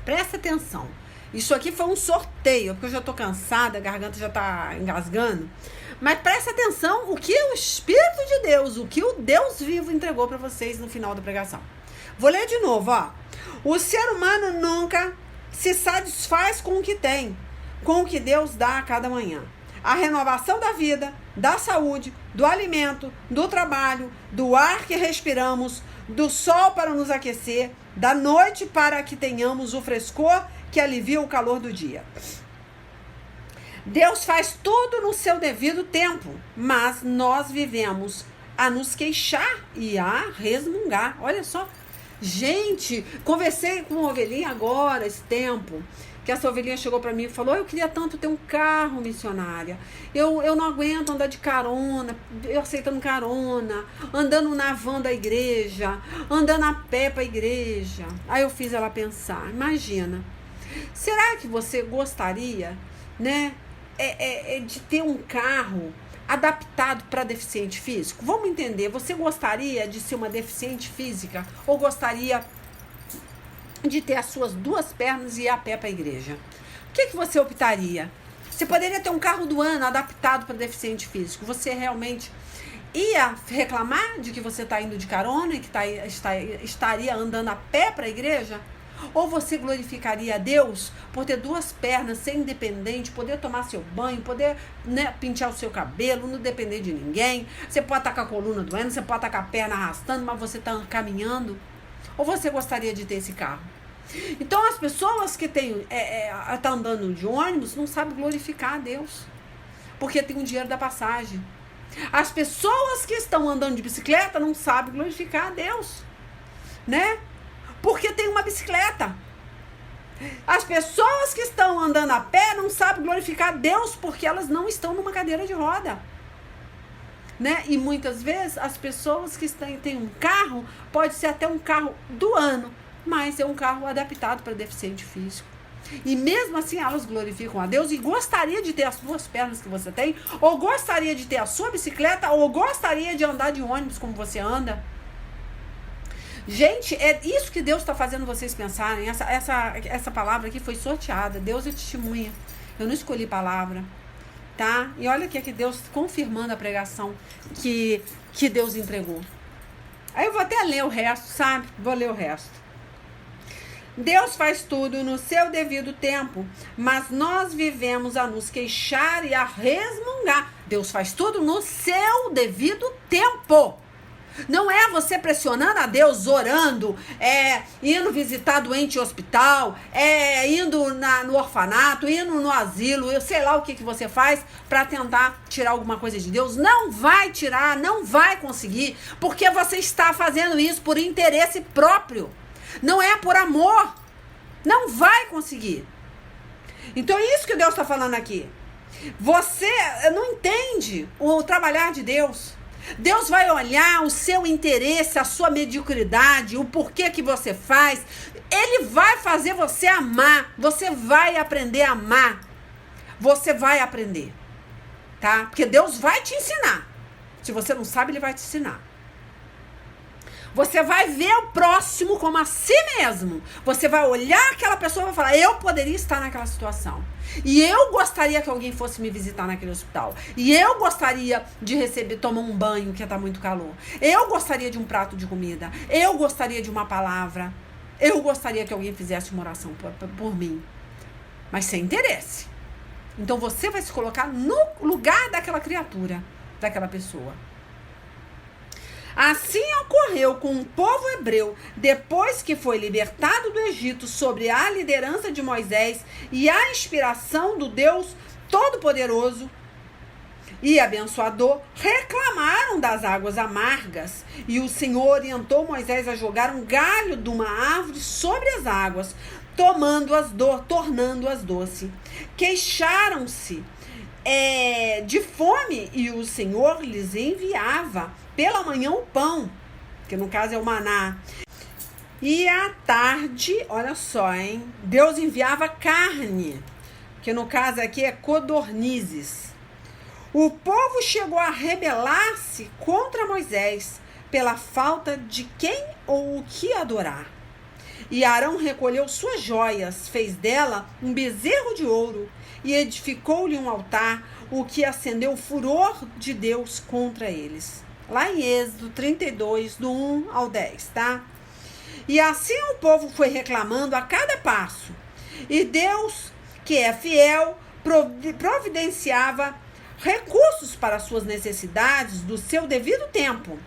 S1: Presta atenção. Isso aqui foi um sorteio, porque eu já tô cansada, a garganta já tá engasgando. Mas presta atenção o que o Espírito de Deus, o que o Deus vivo entregou para vocês no final da pregação. Vou ler de novo, ó. O ser humano nunca se satisfaz com o que tem, com o que Deus dá a cada manhã. A renovação da vida, da saúde, do alimento, do trabalho, do ar que respiramos, do sol para nos aquecer, da noite para que tenhamos o frescor que alivia o calor do dia. Deus faz tudo no seu devido tempo, mas nós vivemos a nos queixar e a resmungar. Olha só, gente, conversei com uma ovelhinha agora, esse tempo, que essa ovelhinha chegou para mim e falou: eu queria tanto ter um carro, missionária. Eu não aguento andar de carona, eu aceitando carona, andando na van da igreja, andando a pé para a igreja. Aí eu fiz ela pensar, imagina, será que você gostaria, né, de ter um carro adaptado para deficiente físico? Vamos entender, você gostaria de ser uma deficiente física ou gostaria de ter as suas 2 pernas e ir a pé para a igreja? O que você optaria? Você poderia ter um carro do ano adaptado para deficiente físico. Você realmente ia reclamar de que você está indo de carona e que estaria andando a pé para a igreja? Ou você glorificaria a Deus por ter 2 pernas, ser independente, poder tomar seu banho, poder, né, pentear o seu cabelo, não depender de ninguém? Você pode estar com a coluna doendo, você pode estar com a perna arrastando, mas você está caminhando? Ou você gostaria de ter esse carro? Então, as pessoas que estão andando de ônibus não sabem glorificar a Deus, porque tem o dinheiro da passagem. As pessoas que estão andando de bicicleta não sabem glorificar a Deus, né? Porque tem uma bicicleta. As pessoas que estão andando a pé não sabem glorificar a Deus porque elas não estão numa cadeira de roda, né? E muitas vezes as pessoas que têm um carro, pode ser até um carro do ano, mas é um carro adaptado para deficiente físico. E mesmo assim elas glorificam a Deus e gostaria de ter as 2 pernas que você tem, ou gostaria de ter a sua bicicleta, ou gostaria de andar de ônibus como você anda. Gente, é isso que Deus está fazendo vocês pensarem. Essa palavra aqui foi sorteada. Deus é testemunha. Eu não escolhi palavra, tá? E olha aqui que Deus confirmando a pregação que Deus entregou. Aí eu vou até ler o resto, sabe? Vou ler o resto. Deus faz tudo no seu devido tempo, mas nós vivemos a nos queixar e a resmungar. Deus faz tudo no seu devido tempo. Não é você pressionando a Deus, orando, indo visitar doente em hospital, indo no orfanato, indo no asilo, eu sei lá o que você faz para tentar tirar alguma coisa de Deus. Não vai tirar, não vai conseguir, porque você está fazendo isso por interesse próprio. Não é por amor. Não vai conseguir. Então é isso que Deus está falando aqui. Você não entende o trabalhar de Deus. Deus vai olhar o seu interesse, a sua mediocridade, o porquê que você faz. Ele vai fazer você amar. Você vai aprender a amar. Você vai aprender, tá? Porque Deus vai te ensinar. Se você não sabe, Ele vai te ensinar. Você vai ver o próximo como a si mesmo. Você vai olhar aquela pessoa e vai falar: eu poderia estar naquela situação. E eu gostaria que alguém fosse me visitar naquele hospital. E eu gostaria de tomar um banho, que está muito calor. Eu gostaria de um prato de comida. Eu gostaria de uma palavra. Eu gostaria que alguém fizesse uma oração por mim. Mas sem interesse. Então você vai se colocar no lugar daquela criatura, daquela pessoa. Assim ocorreu com o povo hebreu, depois que foi libertado do Egito sob a liderança de Moisés e a inspiração do Deus Todo-Poderoso e abençoador, reclamaram das águas amargas. E o Senhor orientou Moisés a jogar um galho de uma árvore sobre as águas, tornando-as doces. Queixaram-se de fome e o Senhor lhes enviava pela manhã o pão, que no caso é o maná. E à tarde, olha só, hein? Deus enviava carne, que no caso aqui é codornizes. O povo chegou a rebelar-se contra Moisés pela falta de quem ou o que adorar. E Arão recolheu suas joias, fez dela um bezerro de ouro e edificou-lhe um altar, o que acendeu o furor de Deus contra eles. Lá em Êxodo 32, do 1 ao 10, tá? E assim o povo foi reclamando a cada passo. E Deus, que é fiel, providenciava recursos para suas necessidades no seu devido tempo.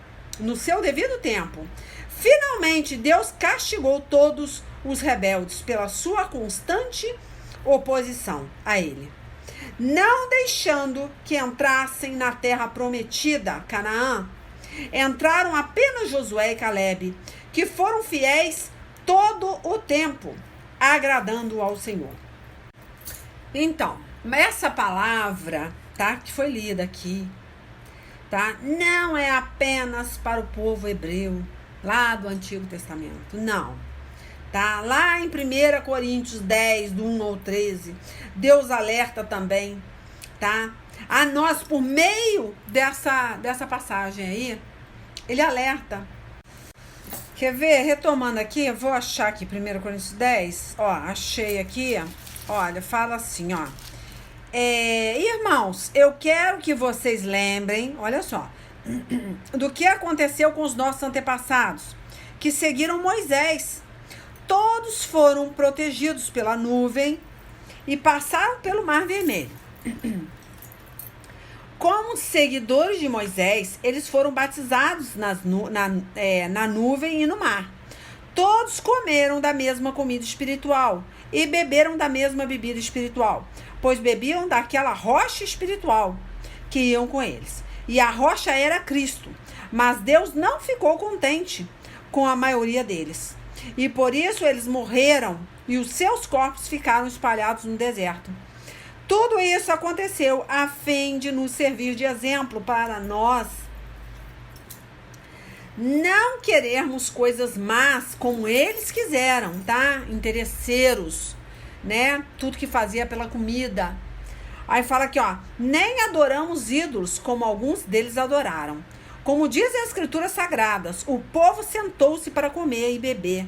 S1: Finalmente, Deus castigou todos os rebeldes pela sua constante oposição a ele, não deixando que entrassem na terra prometida, Canaã. Entraram apenas Josué e Calebe, que foram fiéis todo o tempo, agradando ao Senhor. Então, essa palavra, tá, que foi lida aqui, tá, não é apenas para o povo hebreu, lá do Antigo Testamento, não. Tá? Lá em 1 Coríntios 10, do 1 ao 13, Deus alerta também, tá? A nós, por meio dessa passagem aí, ele alerta. Quer ver? Retomando aqui, eu vou achar aqui 1 Coríntios 10, ó, achei aqui, olha, fala assim, ó. Irmãos, eu quero que vocês lembrem, olha só, do que aconteceu com os nossos antepassados, que seguiram Moisés. Todos foram protegidos pela nuvem e passaram pelo Mar Vermelho. Como seguidores de Moisés, eles foram batizados na nuvem e no mar. Todos comeram da mesma comida espiritual e beberam da mesma bebida espiritual, pois bebiam daquela rocha espiritual que iam com eles. E a rocha era Cristo. Mas Deus não ficou contente com a maioria deles. E por isso eles morreram e os seus corpos ficaram espalhados no deserto. Tudo isso aconteceu a fim de nos servir de exemplo para nós não querermos coisas más como eles quiseram, tá? Interesseiros, né? Tudo que fazia pela comida. Aí fala aqui, ó, nem adoramos ídolos como alguns deles adoraram. Como dizem as escrituras sagradas, o povo sentou-se para comer e beber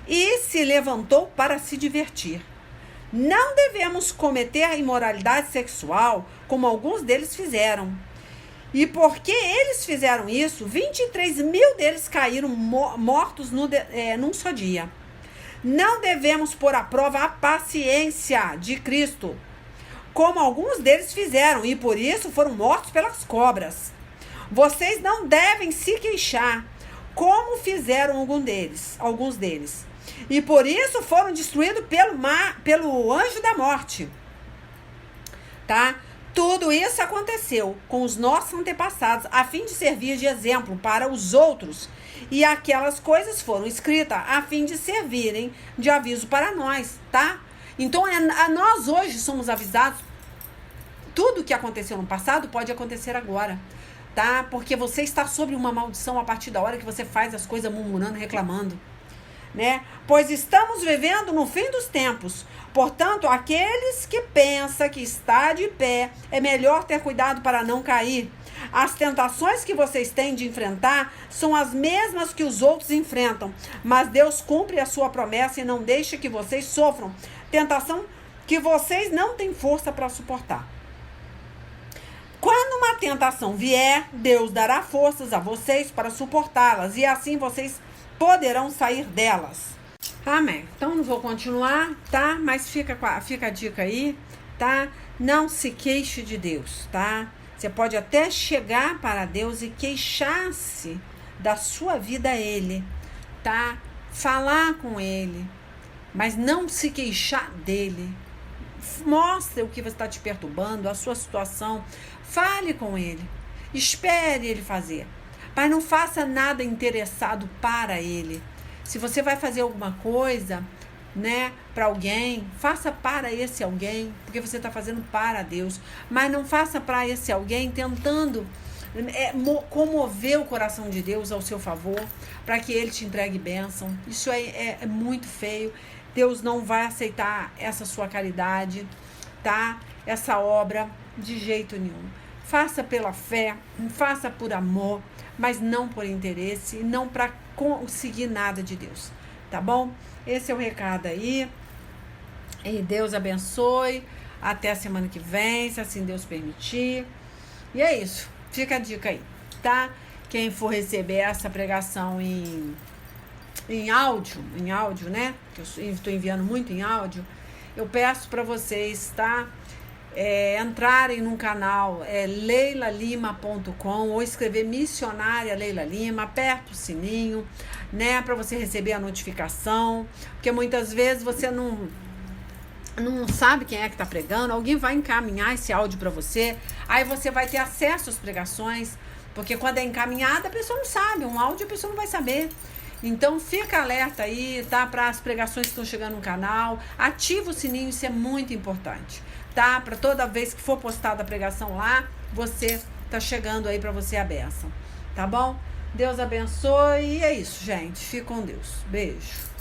S1: e se levantou para se divertir. Não devemos cometer a imoralidade sexual como alguns deles fizeram. E porque eles fizeram isso, 23 mil deles caíram mortos num só dia. Não devemos pôr à prova a paciência de Cristo, como alguns deles fizeram, e por isso foram mortos pelas cobras. Vocês não devem se queixar, como fizeram alguns deles. E por isso foram destruídos pelo anjo da morte. Tá? Tudo isso aconteceu com os nossos antepassados, a fim de servir de exemplo para os outros. E aquelas coisas foram escritas a fim de servirem de aviso para nós, tá? Então, nós hoje somos avisados. Tudo que aconteceu no passado pode acontecer agora, tá? Porque você está sob uma maldição a partir da hora que você faz as coisas murmurando, reclamando, né? Pois estamos vivendo no fim dos tempos. Portanto, aqueles que pensam que está de pé, é melhor ter cuidado para não cair. As tentações que vocês têm de enfrentar são as mesmas que os outros enfrentam, mas Deus cumpre a sua promessa e não deixa que vocês sofram tentação que vocês não têm força para suportar. Quando uma tentação vier, Deus dará forças a vocês para suportá-las e assim vocês poderão sair delas. Amém. Então não vou continuar, tá? Mas fica a dica aí, tá? Não se queixe de Deus, tá? Você pode até chegar para Deus e queixar-se da sua vida a Ele, tá? Falar com Ele, mas não se queixar dele. Mostre o que está te perturbando, a sua situação. Fale com Ele. Espere Ele fazer. Mas não faça nada interessado para Ele. Se você vai fazer alguma coisa, né, para alguém, faça para esse alguém, porque você está fazendo para Deus. Mas não faça para esse alguém tentando comover o coração de Deus ao seu favor, para que Ele te entregue bênção. Isso é muito feio. Deus não vai aceitar essa sua caridade, tá? Essa obra, de jeito nenhum. faça pela fé, faça por amor, mas não por interesse, não para conseguir nada de Deus, tá bom? Esse é o recado aí, e Deus abençoe, até a semana que vem, se assim Deus permitir, e é isso, fica a dica aí, tá? Quem for receber essa pregação em áudio, né? Que eu estou enviando muito em áudio. Eu peço para vocês, tá? Entrarem no canal leilalima.com ou escrever Missionária Leila Lima, aperta o sininho, né? Para você receber a notificação, porque muitas vezes você não sabe quem é que está pregando, alguém vai encaminhar esse áudio para você, aí você vai ter acesso às pregações, porque quando é encaminhada a pessoa não sabe, um áudio a pessoa não vai saber. Então fica alerta aí, tá? Para as pregações que estão chegando no canal, ativa o sininho, isso é muito importante, tá? Para toda vez que for postada a pregação lá, você tá chegando aí para você a bênção, tá bom? Deus abençoe e é isso, gente. Fique com Deus. Beijo.